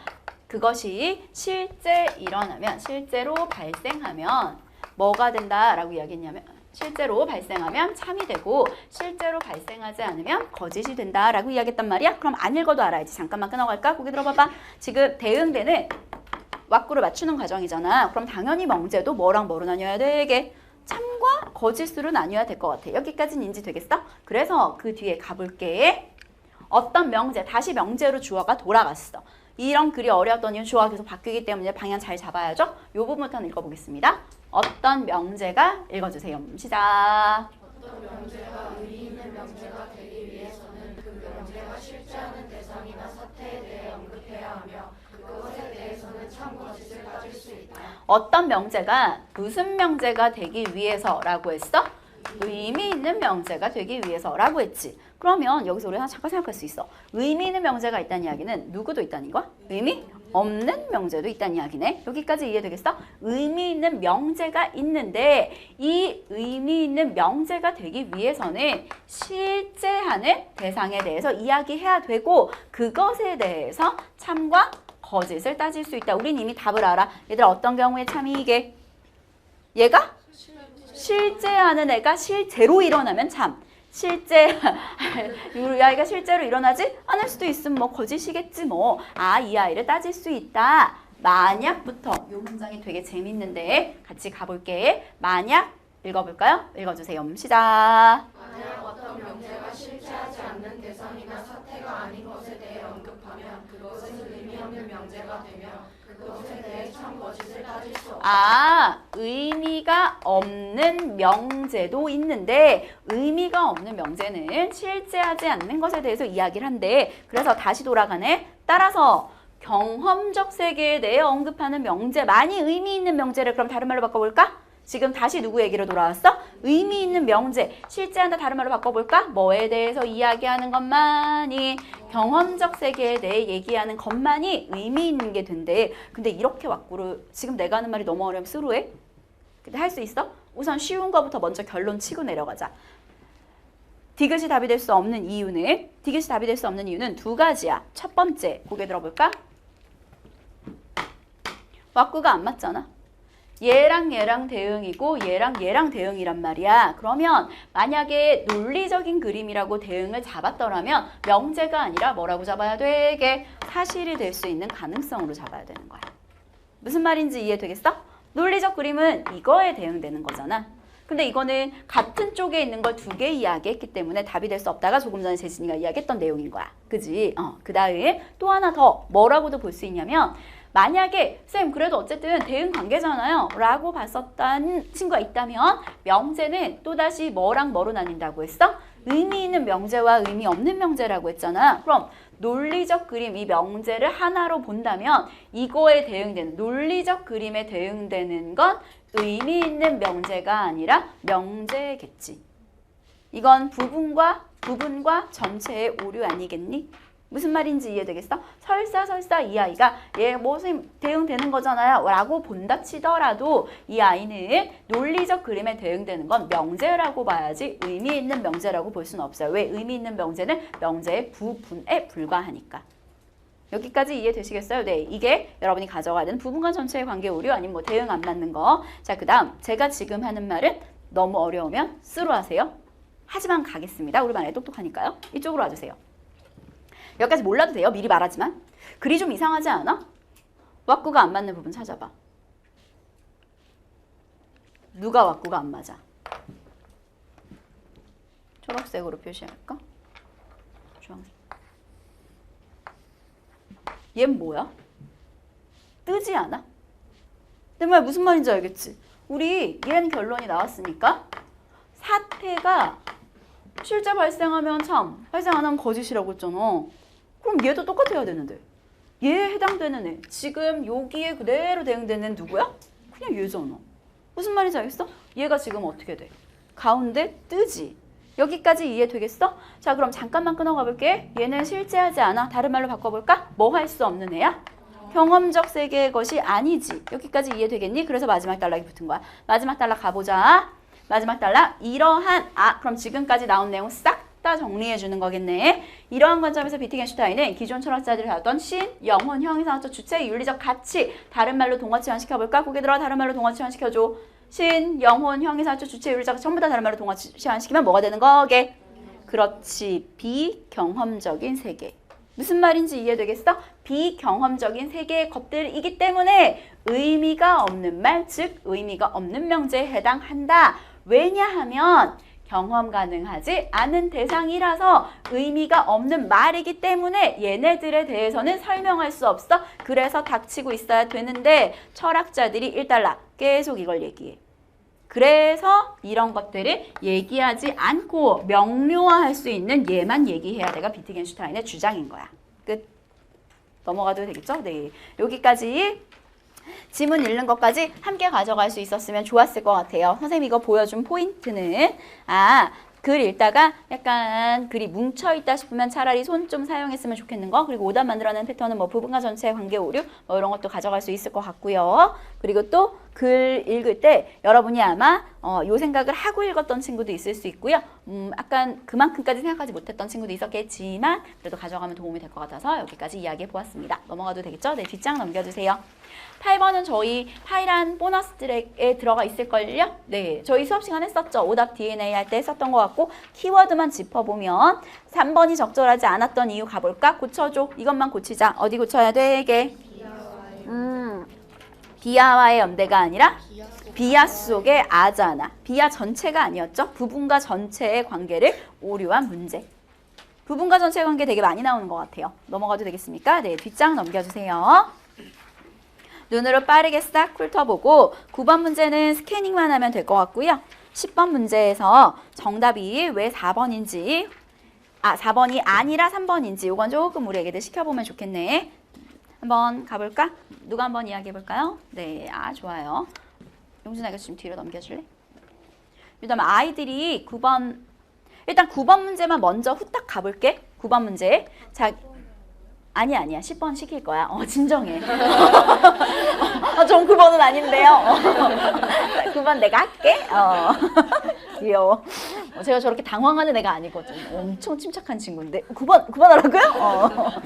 Speaker 1: 그것이 실제로 발생하면 뭐가 된다라고 이야기했냐면 실제로 발생하면 참이 되고 실제로 발생하지 않으면 거짓이 된다라고 이야기했단 말이야. 그럼 안 읽어도 알아야지. 잠깐만 끊어갈까? 고개 들어봐봐. 지금 대응되는 왁구를 맞추는 과정이잖아. 그럼 당연히 명제도 뭐랑 뭐로 나뉘어야 되게? 참과 거짓으로 나뉘어야 될 것 같아. 여기까지는 인지되겠어? 그래서 그 뒤에 가볼게. 어떤 명제, 다시 명제로 주어가 돌아갔어. 이런 글이 어려웠던 이유는 주어가 계속 바뀌기 때문에 방향 잘 잡아야죠. 이 부분부터 읽어보겠습니다. 어떤 명제가 읽어주세요. 시작.
Speaker 2: 어떤 명제가 의미 있는 명제가 되기 위해서는 그 명제가 실제하는 대상이나 사태에 대해 언급해야 하며 그것에 대해서는 참 거짓을 따질 수 있다.
Speaker 1: 어떤 명제가 무슨 명제가 되기 위해서라고 했어? 의미 있는 명제가 되기 위해서라고 했지. 그러면 여기서 우리 하나 잠깐 생각할 수 있어. 의미 있는 명제가 있다는 이야기는 누구도 있다는 거야? 의미 없는 명제도 있다는 이야기네. 여기까지 이해되겠어? 의미 있는 명제가 있는데 이 의미 있는 명제가 되기 위해서는 실제하는 대상에 대해서 이야기해야 되고 그것에 대해서 참과 거짓을 따질 수 있다. 우린 이미 답을 알아. 얘들아 어떤 경우에 참이 이게? 얘가? 실제하는 애가 실제로 일어나면 참. 우리 아이가 실제로 일어나지 않을 수도 있으면 뭐 거짓이겠지 뭐. 이 아이를 따질 수 있다. 만약부터 이 문장이 되게 재밌는데 같이 가볼게. 만약 읽어볼까요? 읽어주세요. 시작.
Speaker 2: 만약 어떤 명제가 실제하지 않는 대상이나 사태가 아닌 것에 대해 언급하면 그것은 의미 없는 명제가 되며 그것에 대해 참 거짓을 따질 수 없다.
Speaker 1: 의미가 없는 명제도 있는데 의미가 없는 명제는 실제하지 않는 것에 대해서 이야기를 한대. 그래서 다시 돌아가네. 따라서 경험적 세계에 대해 언급하는 명제, 많이 의미 있는 명제를 그럼 다른 말로 바꿔볼까? 지금 다시 누구 얘기로 돌아왔어? 의미 있는 명제, 실제한다 다른 말로 바꿔볼까? 뭐에 대해서 이야기하는 것만이 경험적 세계에 대해 얘기하는 것만이 의미 있는 게 된대. 근데 이렇게 왁구를 지금 내가 하는 말이 너무 어려우면 스루해? 근데 할 수 있어? 우선 쉬운 거부터 먼저 결론 치고 내려가자. 디귿이 답이 될 수 없는 이유는 두 가지야. 첫 번째, 고개 들어볼까? 왁구가 안 맞잖아. 얘랑 대응이고 얘랑 대응이란 말이야. 그러면 만약에 논리적인 그림이라고 대응을 잡았더라면 명제가 아니라 뭐라고 잡아야 되게? 사실이 될 수 있는 가능성으로 잡아야 되는 거야. 무슨 말인지 이해되겠어? 논리적 그림은 이거에 대응되는 거잖아. 근데 이거는 같은 쪽에 있는 걸 두 개 이야기했기 때문에 답이 될 수 없다가 조금 전에 재진이가 이야기했던 내용인 거야. 그지? 그 다음에 또 하나 더 뭐라고도 볼 수 있냐면 만약에 쌤 그래도 어쨌든 대응 관계잖아요 라고 봤었던 친구가 있다면 명제는 또다시 뭐랑 뭐로 나뉜다고 했어? 의미 있는 명제와 의미 없는 명제라고 했잖아. 그럼 논리적 그림, 이 명제를 하나로 본다면 이거에 대응되는 논리적 그림에 대응되는 건 의미 있는 명제가 아니라 명제겠지. 이건 부분과 전체의 오류 아니겠니? 무슨 말인지 이해되겠어? 설사 이 아이가 얘 무슨 대응되는 거잖아요 라고 본다 치더라도 이 아이는 논리적 그림에 대응되는 건 명제라고 봐야지 의미 있는 명제라고 볼 수는 없어요. 왜? 의미 있는 명제는 명제의 부분에 불과하니까. 여기까지 이해되시겠어요? 네, 이게 여러분이 가져가야 되는 부분과 전체의 관계 오류 아니면 뭐 대응 안 맞는 거. 자, 그 다음 제가 지금 하는 말은 너무 어려우면 쓰로 하세요. 하지만 가겠습니다. 우리 만약에 똑똑하니까요. 이쪽으로 와주세요. 여기까지 몰라도 돼요. 미리 말하지만. 글이 좀 이상하지 않아? 왁구가 안 맞는 부분 찾아봐. 누가 왁구가 안 맞아? 초록색으로 표시할까? 주황색. 얘는 뭐야? 뜨지 않아? 내 말 무슨 말인지 알겠지? 우리 얘는 결론이 나왔으니까 사태가 실제 발생하면 참, 발생 안 하면 거짓이라고 했잖아. 그럼 얘도 똑같아야 되는데. 얘에 해당되는 애. 지금 여기에 그대로 대응되는 애는 누구야? 그냥 얘잖아. 무슨 말인지 알겠어? 얘가 지금 어떻게 돼? 가운데 뜨지. 여기까지 이해되겠어? 자, 그럼 잠깐만 끊어가 볼게. 얘는 실제하지 않아. 다른 말로 바꿔볼까? 뭐 할 수 없는 애야? 경험적 세계의 것이 아니지. 여기까지 이해되겠니? 그래서 마지막 단락이 붙은 거야. 마지막 단락 가보자. 마지막 단락. 이러한 그럼 지금까지 나온 내용 싹 다 정리해 주는 거겠네. 이러한 관점에서 비트겐슈타인은 기존 철학자들이 다뤘던 신, 영혼, 형이상학적 주체, 윤리적 가치. 다른 말로 동화치환시켜볼까? 고개 들어 다른 말로 동화치환시켜줘. 신, 영혼, 형이상학적 주체, 윤리적 가치 전부 다 다른 말로 동화치환시키면 뭐가 되는 거게? 그렇지. 비경험적인 세계. 무슨 말인지 이해되겠어? 비경험적인 세계의 것들이기 때문에 의미가 없는 말, 즉 의미가 없는 명제에 해당한다. 왜냐하면 경험 가능하지 않은 대상이라서 의미가 없는 말이기 때문에 얘네들에 대해서는 설명할 수 없어. 그래서 닥치고 있어야 되는데 철학자들이 1달러 계속 이걸 얘기해. 그래서 이런 것들을 얘기하지 않고 명료화할 수 있는 얘만 얘기해야 돼가 비트겐슈타인의 주장인 거야. 끝. 넘어가도 되겠죠? 네. 여기까지 지문 읽는 것까지 함께 가져갈 수 있었으면 좋았을 것 같아요. 선생님이 이거 보여준 포인트는 글 읽다가 약간 글이 뭉쳐있다 싶으면 차라리 손 좀 사용했으면 좋겠는 거. 그리고 오답 만들어내는 패턴은 뭐 부분과 전체의 관계 오류 뭐 이런 것도 가져갈 수 있을 것 같고요. 그리고 또 글 읽을 때 여러분이 아마 요 생각을 하고 읽었던 친구도 있을 수 있고요. 약간 그만큼까지 생각하지 못했던 친구도 있었겠지만 그래도 가져가면 도움이 될 것 같아서 여기까지 이야기해 보았습니다. 넘어가도 되겠죠? 네, 뒷장 넘겨주세요. 8번은 저희 파일한 보너스 트랙에 들어가 있을걸요? 네, 저희 수업 시간 했었죠. 오답 DNA 할 때 했었던 것 같고 키워드만 짚어보면 3번이 적절하지 않았던 이유 가볼까? 고쳐줘. 이것만 고치자. 어디 고쳐야 되게? 비아와의 연대가 아니라 비아 속의 아잖아. 비아 전체가 아니었죠? 부분과 전체의 관계를 오류한 문제. 부분과 전체의 관계 되게 많이 나오는 것 같아요. 넘어가도 되겠습니까? 네, 뒷장 넘겨주세요. 눈으로 빠르게 싹 훑어보고 9번 문제는 스캐닝만 하면 될 것 같고요. 10번 문제에서 정답이 왜 4번인지 4번이 아니라 3번인지 이건 조금 우리 애기들 시켜보면 좋겠네. 한번 가볼까? 누가 한번 이야기해볼까요? 네, 좋아요. 용준아 교수 좀 뒤로 넘겨줄래? 그다음에 아이들이 9번 일단 9번 문제만 먼저 후딱 가볼게. 9번 문제. 자, 아니야. 10번 시킬 거야. 진정해. 전 9번은 아닌데요. 9번 내가 할게. 귀여워. 제가 저렇게 당황하는 애가 아니거든. 엄청 침착한 친구인데. 9번 하라고요?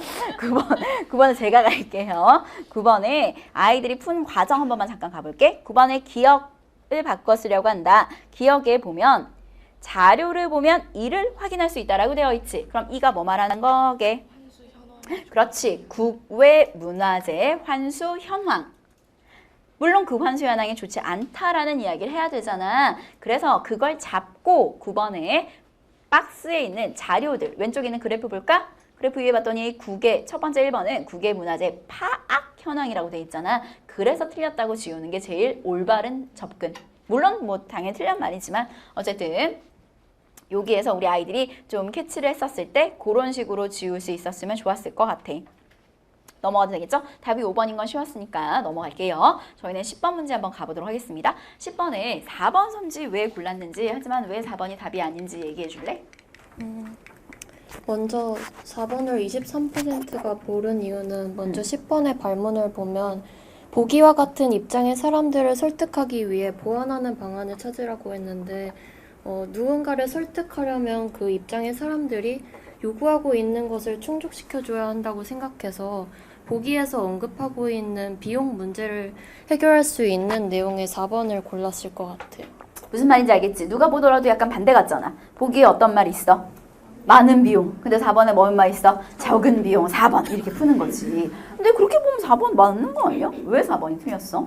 Speaker 1: 9번은 제가 갈게요. 9번에 아이들이 푼 과정 한 번만 잠깐 가볼게. 9번에 기억을 바꿔 쓰려고 한다. 기억에 보면 자료를 보면 이를 확인할 수 있다라고 되어 있지. 그럼 이가 뭐 말하는 거게? 그렇지. 국외 문화재 환수 현황. 물론 그 환수 현황이 좋지 않다라는 이야기를 해야 되잖아. 그래서 그걸 잡고 9번에 박스에 있는 자료들. 왼쪽에 있는 그래프 볼까? 그래프 위에 봤더니 첫 번째 1번은 국외 문화재 파악 현황이라고 돼 있잖아. 그래서 틀렸다고 지우는 게 제일 올바른 접근. 물론 뭐 당연히 틀린 말이지만 어쨌든 여기에서 우리 아이들이 좀 캐치를 했었을 때 그런 식으로 지울 수 있었으면 좋았을 것 같아. 넘어가도 되겠죠? 답이 5번인 건 쉬웠으니까 넘어갈게요. 저희는 10번 문제 한번 가보도록 하겠습니다. 10번에 4번 선지 왜 골랐는지 하지만 왜 4번이 답이 아닌지 얘기해 줄래?
Speaker 11: 먼저 4번을 23%가 고른 이유는 먼저 10번의 발문을 보면 보기와 같은 입장의 사람들을 설득하기 위해 보완하는 방안을 찾으라고 했는데 누군가를 설득하려면 그 입장의 사람들이 요구하고 있는 것을 충족시켜줘야 한다고 생각해서 보기에서 언급하고 있는 비용 문제를 해결할 수 있는 내용의 4번을 골랐을 것 같아요.
Speaker 1: 무슨 말인지 알겠지? 누가 보더라도 약간 반대 같잖아. 보기에 어떤 말이 있어? 많은 비용. 근데 4번에 뭐만 있어? 적은 비용. 4번. 이렇게 푸는 거지. 근데 그렇게 보면 4번 맞는 거 아니야? 왜 4번이 틀렸어?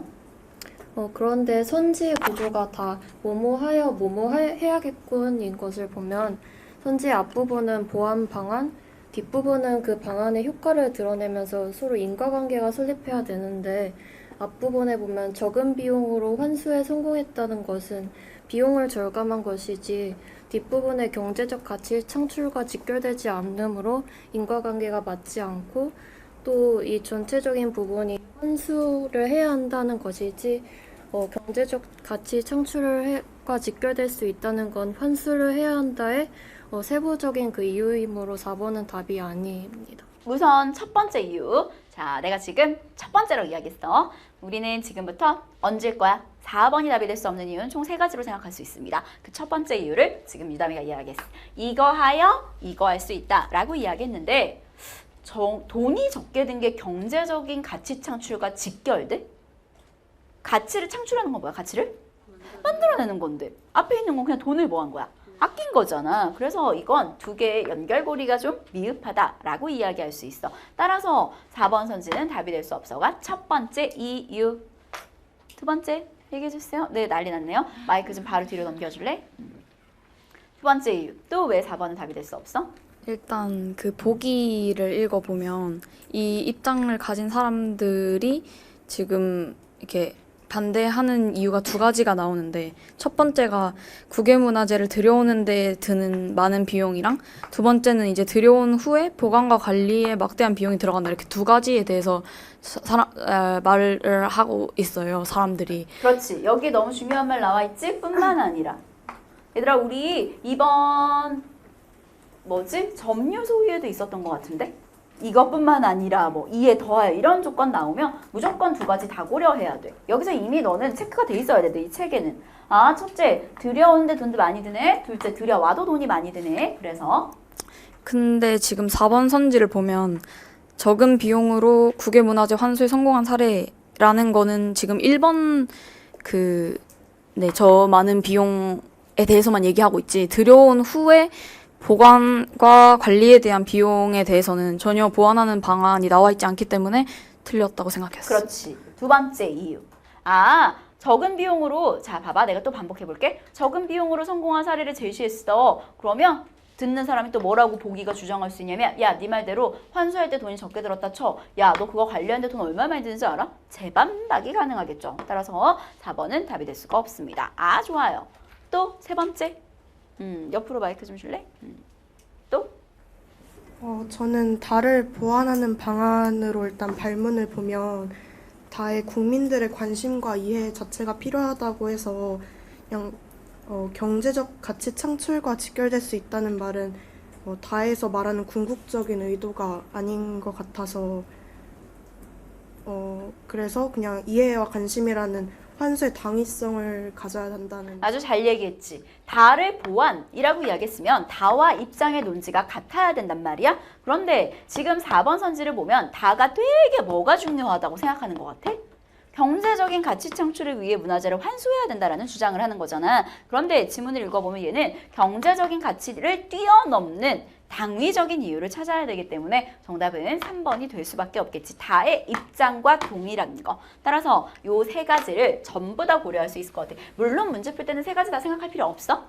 Speaker 11: 그런데 선지의 구조가 다 뭐뭐하여 뭐뭐해야겠군인 것을 보면 선지의 앞부분은 보완 방안, 뒷부분은 그 방안의 효과를 드러내면서 서로 인과관계가 설립해야 되는데 앞부분에 보면 적은 비용으로 환수에 성공했다는 것은 비용을 절감한 것이지 뒷부분의 경제적 가치 창출과 직결되지 않으므로 인과관계가 맞지 않고 또 이 전체적인 부분이 환수를 해야 한다는 것이지 경제적 가치 창출과 직결될 수 있다는 건 환수를 해야 한다의 세부적인 그 이유이므로 4번은 답이 아닙니다.
Speaker 1: 우선 첫 번째 이유. 자, 내가 지금 첫 번째로 이야기했어. 우리는 지금부터 얹을 거야. 4번이 답이 될 수 없는 이유는 총 3가지로 생각할 수 있습니다. 그 첫 번째 이유를 지금 유담이가 이야기했어. 이거 하여 이거 할 수 있다 라고 이야기했는데 돈이 적게 든 게 경제적인 가치 창출과 직결돼? 가치를 창출하는 건 뭐야? 가치를? 만들어내는 건데 앞에 있는 건 그냥 돈을 뭐 한 거야? 아낀 거잖아. 그래서 이건 두 개의 연결고리가 좀 미흡하다라고 이야기할 수 있어. 따라서 4번 선지는 답이 될 수 없어가 첫 번째 이유. 두 번째 얘기해 주세요. 네, 난리 났네요. 마이크 좀 바로 뒤로 넘겨줄래? 두 번째 이유. 또 왜 4번은 답이 될 수 없어?
Speaker 12: 일단 그 보기를 읽어보면 이 입장을 가진 사람들이 지금 이렇게 반대하는 이유가 2가지가 나오는데 첫 번째가 국외문화재를 들여오는 데 드는 많은 비용이랑 두 번째는 이제 들여온 후에 보관과 관리에 막대한 비용이 들어간다. 이렇게 2가지에 대해서 말을 하고 있어요. 사람들이.
Speaker 1: 그렇지. 여기 너무 중요한 말 나와 있지? 뿐만 아니라 얘들아 우리 이번 점유 소유에도 있었던 것 같은데? 이것뿐만 아니라 뭐 이에 더하여 이런 조건 나오면 무조건 2가지 다 고려해야 돼. 여기서 이미 너는 체크가 돼 있어야 돼. 이 책에는. 아, 첫째, 들여오는데 돈도 많이 드네. 둘째, 들여와도 돈이 많이 드네. 그래서
Speaker 12: 근데 지금 4번 선지를 보면 적은 비용으로 국외문화재 환수에 성공한 사례라는 거는 지금 1번 저 많은 비용에 대해서만 얘기하고 있지. 들여온 후에 보관과 관리에 대한 비용에 대해서는 전혀 보완하는 방안이 나와 있지 않기 때문에 틀렸다고 생각했어.
Speaker 1: 그렇지. 두 번째 이유. 아, 적은 비용으로, 자, 봐봐. 내가 또 반복해 볼게. 적은 비용으로 성공한 사례를 제시했어. 그러면 듣는 사람이 또 뭐라고 보기가 주장할 수 있냐면, 야, 네 말대로 환수할 때 돈이 적게 들었다 쳐. 야, 너 그거 관리하는데 돈 얼마 많이 드는지 알아? 재반박이 가능하겠죠. 따라서 4번은 답이 될 수가 없습니다. 아, 좋아요. 또 세 번째. 옆으로 마이크 좀 줄래? 또?
Speaker 3: 저는 다를 보완하는 방안으로 일단 발문을 보면 다의 국민들의 관심과 이해 자체가 필요하다고 해서 그냥 경제적 가치 창출과 직결될 수 있다는 말은 다에서 말하는 궁극적인 의도가 아닌 것 같아서 그래서 그냥 이해와 관심이라는 환수의 당위성을 가져야 한다는.
Speaker 1: 아주 잘 얘기했지. 다를 보완이라고 이야기했으면 다와 입장의 논지가 같아야 된단 말이야. 그런데 지금 4번 선지를 보면 다가 되게 뭐가 중요하다고 생각하는 것 같아? 경제적인 가치 창출을 위해 문화재를 환수해야 된다라는 주장을 하는 거잖아. 그런데 지문을 읽어보면 얘는 경제적인 가치를 뛰어넘는 당위적인 이유를 찾아야 되기 때문에 정답은 3번이 될 수밖에 없겠지. 다의 입장과 동일한 거. 따라서 요 3가지를 전부 다 고려할 수 있을 것 같아. 물론 문제 풀 때는 3가지 다 생각할 필요 없어.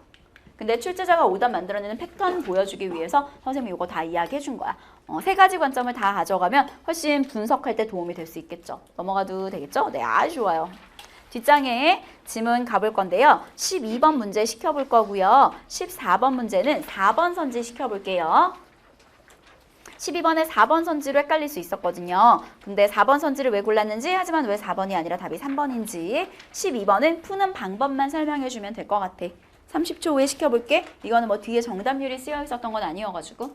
Speaker 1: 근데 출제자가 오답 만들어내는 패턴 보여주기 위해서 선생님이 이거 다 이야기해 준 거야. 3가지 관점을 다 가져가면 훨씬 분석할 때 도움이 될 수 있겠죠. 넘어가도 되겠죠? 네, 아주 좋아요. 뒷장에 지문 가볼 건데요. 12번 문제 시켜볼 거고요. 14번 문제는 4번 선지 시켜볼게요. 12번에 4번 선지로 헷갈릴 수 있었거든요. 근데 4번 선지를 왜 골랐는지, 하지만 왜 4번이 아니라 답이 3번인지 12번은 푸는 방법만 설명해주면 될 것 같아. 30초 후에 시켜볼게. 이거는 뭐 뒤에 정답률이 쓰여 있었던 건 아니어가지고.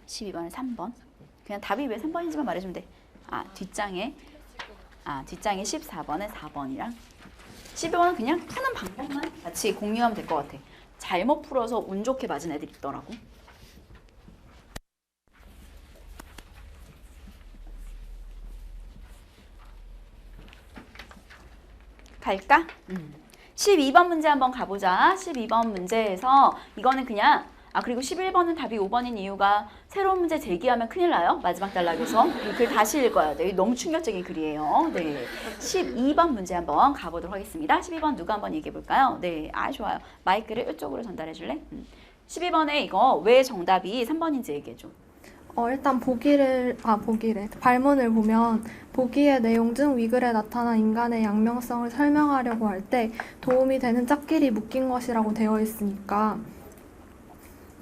Speaker 1: 12번은 3번. 그냥 답이 왜 3번인지만 말해주면 돼. 뒷장에 14번에 4번이랑 12번은 그냥 푸는 방법만 같이 공유하면 될 것 같아. 잘못 풀어서 운 좋게 맞은 애들이 있더라고. 갈까? 12번 문제 한번 가보자. 12번 문제에서 이거는 그냥 그리고 11번은 답이 5번인 이유가 새로운 문제 제기하면 큰일 나요. 마지막 단락에서. 이 글 다시 읽어야 돼. 너무 충격적인 글이에요. 네. 12번 문제 한번 가보도록 하겠습니다. 12번 누가 한번 얘기해 볼까요? 네. 좋아요. 마이크를 이쪽으로 전달해 줄래? 12번에 이거 왜 정답이 3번인지 얘기해 줘.
Speaker 5: 일단 발문을 보면 보기의 내용 중 위글에 나타난 인간의 양명성을 설명하려고 할 때 도움이 되는 짝끼리 묶인 것이라고 되어 있으니까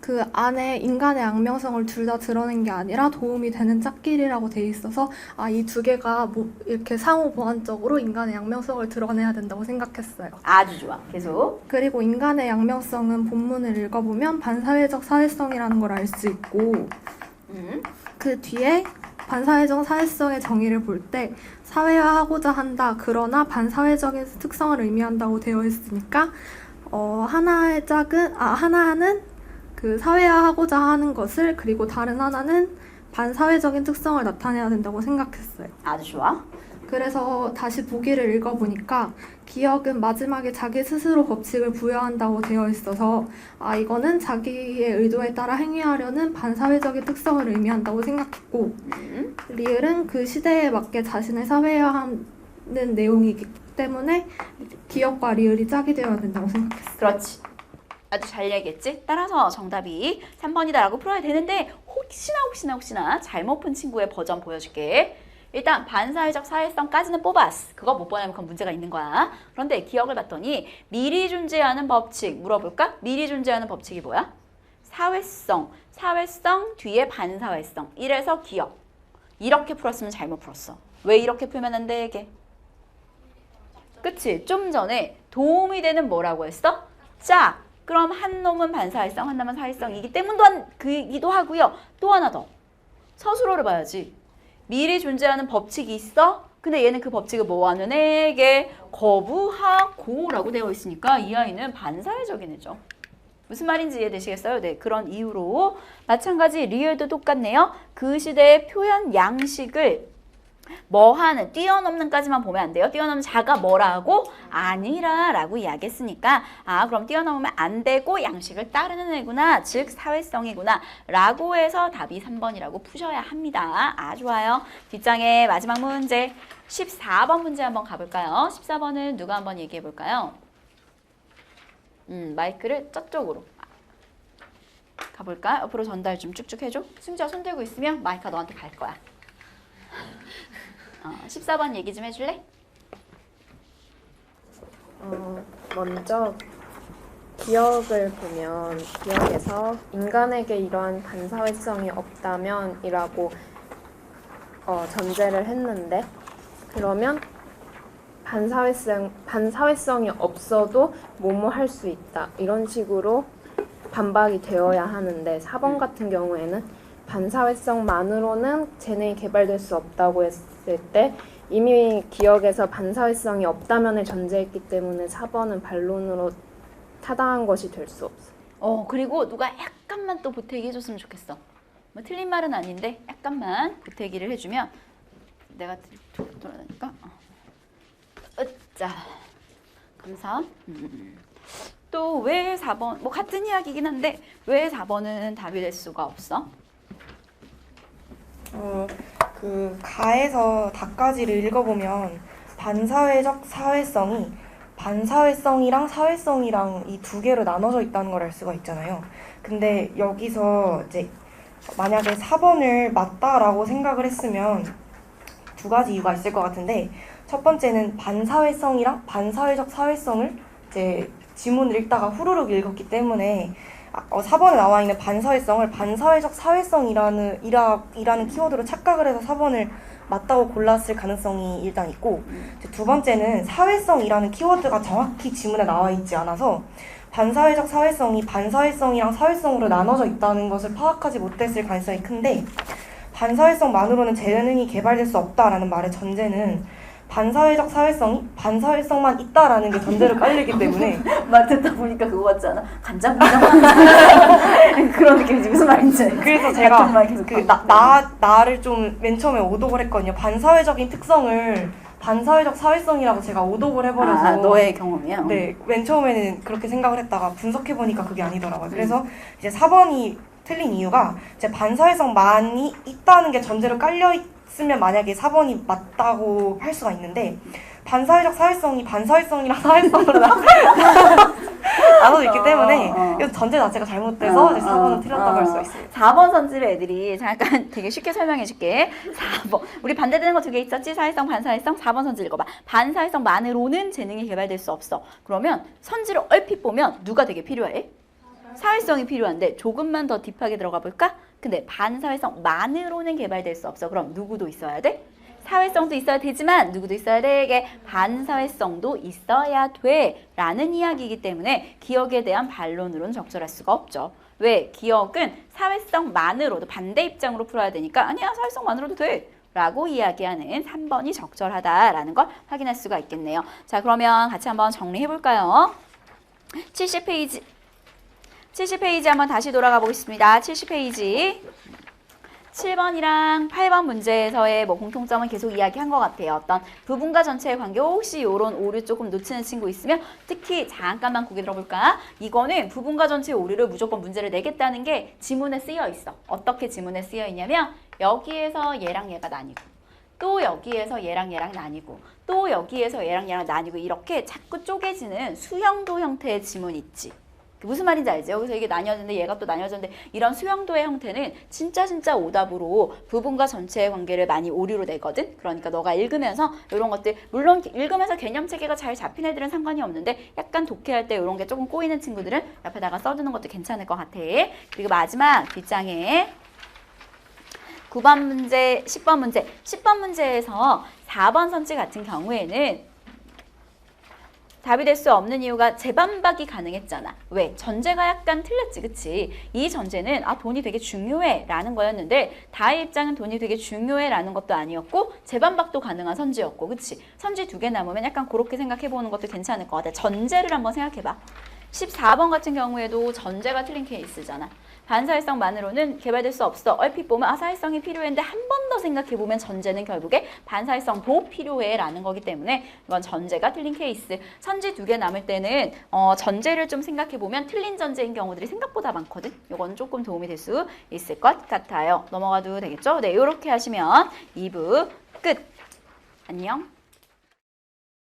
Speaker 5: 그 안에 인간의 양명성을 둘 다 드러낸 게 아니라 도움이 되는 짝끼리라고 돼 있어서 이 두 개가 이렇게 상호 보완적으로 인간의 양명성을 드러내야 된다고 생각했어요.
Speaker 1: 아주 좋아. 계속.
Speaker 5: 그리고 인간의 양명성은 본문을 읽어보면 반사회적 사회성이라는 걸 알 수 있고 그 뒤에 반사회적 사회성의 정의를 볼 때 사회화하고자 한다. 그러나 반사회적인 특성을 의미한다고 되어 있으니까 하나는 그 사회화하고자 하는 것을 그리고 다른 하나는 반사회적인 특성을 나타내야 된다고 생각했어요.
Speaker 1: 아주 좋아.
Speaker 5: 그래서 다시 보기를 읽어보니까 기억은 마지막에 자기 스스로 법칙을 부여한다고 되어 있어서 이거는 자기의 의도에 따라 행위하려는 반사회적인 특성을 의미한다고 생각했고 리을은 그 시대에 맞게 자신을 사회화하는 내용이기 때문에 기억과 리을이 짝이 되어야 된다고 생각했어요.
Speaker 1: 그렇지. 아주 잘 얘기했지? 따라서 정답이 3번이다라고 풀어야 되는데 혹시나 잘못 푼 친구의 버전 보여줄게. 일단 반사회적 사회성까지는 뽑았어. 그거 못 보내면 그건 문제가 있는 거야. 그런데 기억을 봤더니 미리 존재하는 법칙 물어볼까? 미리 존재하는 법칙이 뭐야? 사회성 뒤에 반사회성. 이래서 기억. 이렇게 풀었으면 잘못 풀었어. 왜 이렇게 풀면 안 돼, 이게? 그치? 좀 전에 도움이 되는 뭐라고 했어? 짝. 그럼 한 놈은 반사회성, 한 놈은 사회성이기 때문이기도 하고요. 또 하나 더. 서술어를 봐야지. 미리 존재하는 법칙이 있어? 근데 얘는 그 법칙을 뭐하는 애에게 거부하고라고 되어 있으니까 이 아이는 반사회적인 애죠. 무슨 말인지 이해되시겠어요? 네, 그런 이유로 마찬가지 리을도 똑같네요. 그 시대의 표현 양식을 뭐하는, 뛰어넘는까지만 보면 안 돼요. 뛰어넘는 자가 뭐라고? 아니라 라고 이야기했으니까 그럼 뛰어넘으면 안 되고 양식을 따르는 애구나. 즉 사회성이구나 라고 해서 답이 3번이라고 푸셔야 합니다. 좋아요. 뒷장에 마지막 문제 14번 문제 한번 가볼까요? 14번은 누가 한번 얘기해 볼까요? 마이크를 저쪽으로 가볼까? 옆으로 전달 좀 쭉쭉 해줘. 승지야 손 들고 있으면 마이크가 너한테 갈 거야. 14번 얘기 좀 해줄래?
Speaker 13: 먼저 기억을 보면 기억에서 인간에게 이러한 반사회성이 없다면이라고 전제를 했는데 그러면 반사회성이 없어도 뭐뭐 할 수 있다 이런 식으로 반박이 되어야 하는데 4번 같은 경우에는 반사회성만으로는 재능이 개발될 수 없다고 했을 때 이미 기억에서 반사회성이 없다면을 전제했기 때문에 4번은 반론으로 타당한 것이 될 수 없어요.
Speaker 1: 그리고 누가 약간만 또 보태기 해줬으면 좋겠어. 뭐 틀린 말은 아닌데 약간만 보태기를 해주면 내가 돌아다니까. 자, 감사. 또 왜 4번, 뭐 같은 이야기긴 한데 왜 4번은 답이 될 수가 없어?
Speaker 9: 그 가에서 다까지를 읽어보면 반사회적 사회성이 반사회성이랑 사회성이랑 이 두 개로 나눠져 있다는 걸 알 수가 있잖아요. 근데 여기서 이제 만약에 4번을 맞다라고 생각을 했으면 두 가지 이유가 있을 것 같은데 첫 번째는 반사회성이랑 반사회적 사회성을 이제 지문을 읽다가 후루룩 읽었기 때문에 4번에 나와 있는 반사회성을 반사회적 사회성이라는 키워드로 착각을 해서 4번을 맞다고 골랐을 가능성이 일단 있고 두 번째는 사회성이라는 키워드가 정확히 지문에 나와 있지 않아서 반사회적 사회성이 반사회성이랑 사회성으로 나눠져 있다는 것을 파악하지 못했을 가능성이 큰데 반사회성만으로는 재능이 개발될 수 없다라는 말의 전제는 반사회적 사회성이 반사회성만 있다라는 게 전제로 깔리기 때문에
Speaker 1: 말 듣다 보니까 그거 같지 않아? 간장간장 그런 느낌이지. 무슨 말인지.
Speaker 9: 그래서 제가 나를 좀 맨 처음에 오독을 했거든요. 반사회적인 특성을 반사회적 사회성이라고 제가 오독을 해버려서
Speaker 1: 너의 경험이요?
Speaker 9: 네, 맨 처음에는 그렇게 생각을 했다가 분석해보니까 그게 아니더라고요. 그래서 이제 4번이 틀린 이유가 이제 반사회성만이 있다는 게 전제로 깔려 있으면 만약에 4번이 맞다고 할 수가 있는데 반사회적 사회성이 반사회성이랑 사회성으로 나눠져 있기 때문에 이 전제 자체가 잘못돼서 이제 4번은 틀렸다고 할 수가 있어요.
Speaker 1: 4번 선지를 애들이 잠깐 되게 쉽게 설명해 줄게. 4번. 우리 반대되는 거 두 개 있었지? 사회성, 반사회성. 4번 선지 읽어봐. 반사회성만으로는 재능이 개발될 수 없어. 그러면 선지를 얼핏 보면 누가 되게 필요해? 사회성이 필요한데 조금만 더 딥하게 들어가 볼까? 근데 반사회성만으로는 개발될 수 없어. 그럼 누구도 있어야 돼? 사회성도 있어야 되지만 누구도 있어야 돼? 이게 반사회성도 있어야 돼 라는 이야기이기 때문에 기억에 대한 반론으로는 적절할 수가 없죠. 왜? 기억은 사회성만으로도 반대 입장으로 풀어야 되니까 아니야 사회성만으로도 돼 라고 이야기하는 3번이 적절하다라는 걸 확인할 수가 있겠네요. 자, 그러면 같이 한번 정리해 볼까요? 70페이지 한번 다시 돌아가 보겠습니다. 70페이지 7번이랑 8번 문제에서의 뭐 공통점은 계속 이야기한 것 같아요. 어떤 부분과 전체의 관계, 혹시 이런 오류 조금 놓치는 친구 있으면 특히 잠깐만 고개 들어볼까? 이거는 부분과 전체의 오류를 무조건 문제를 내겠다는 게 지문에 쓰여 있어. 어떻게 지문에 쓰여 있냐면 여기에서 얘랑 얘가 나뉘고 또 여기에서 얘랑 얘랑 나뉘고 또 여기에서 얘랑 얘랑 나뉘고 이렇게 자꾸 쪼개지는 수형도 형태의 지문 있지. 무슨 말인지 알지? 여기서 이게 나뉘어졌는데 얘가 또 나뉘어졌는데 이런 수형도의 형태는 진짜 오답으로 부분과 전체의 관계를 많이 오류로 내거든? 그러니까 너가 읽으면서 이런 것들 물론 읽으면서 개념 체계가 잘 잡힌 애들은 상관이 없는데 약간 독해할 때 이런 게 조금 꼬이는 친구들은 옆에다가 써두는 것도 괜찮을 것 같아. 그리고 마지막 뒷장에 9번 문제, 10번 문제. 10번 문제에서 4번 선지 같은 경우에는 답이 될 수 없는 이유가 재반박이 가능했잖아. 왜? 전제가 약간 틀렸지, 그치? 이 전제는 돈이 되게 중요해 라는 거였는데 다의 입장은 돈이 되게 중요해 라는 것도 아니었고 재반박도 가능한 선지였고, 그치? 선지 2개 남으면 약간 그렇게 생각해보는 것도 괜찮을 것 같아. 전제를 한번 생각해봐. 14번 같은 경우에도 전제가 틀린 케이스잖아. 반사회성만으로는 개발될 수 없어. 얼핏 보면 사회성이 필요했는데 한 번 더 생각해보면 전제는 결국에 반사회성도 필요해 라는 거기 때문에 이건 전제가 틀린 케이스. 선지 2개 남을 때는 전제를 좀 생각해보면 틀린 전제인 경우들이 생각보다 많거든. 이건 조금 도움이 될 수 있을 것 같아요. 넘어가도 되겠죠? 네, 이렇게 하시면 2부 끝. 안녕.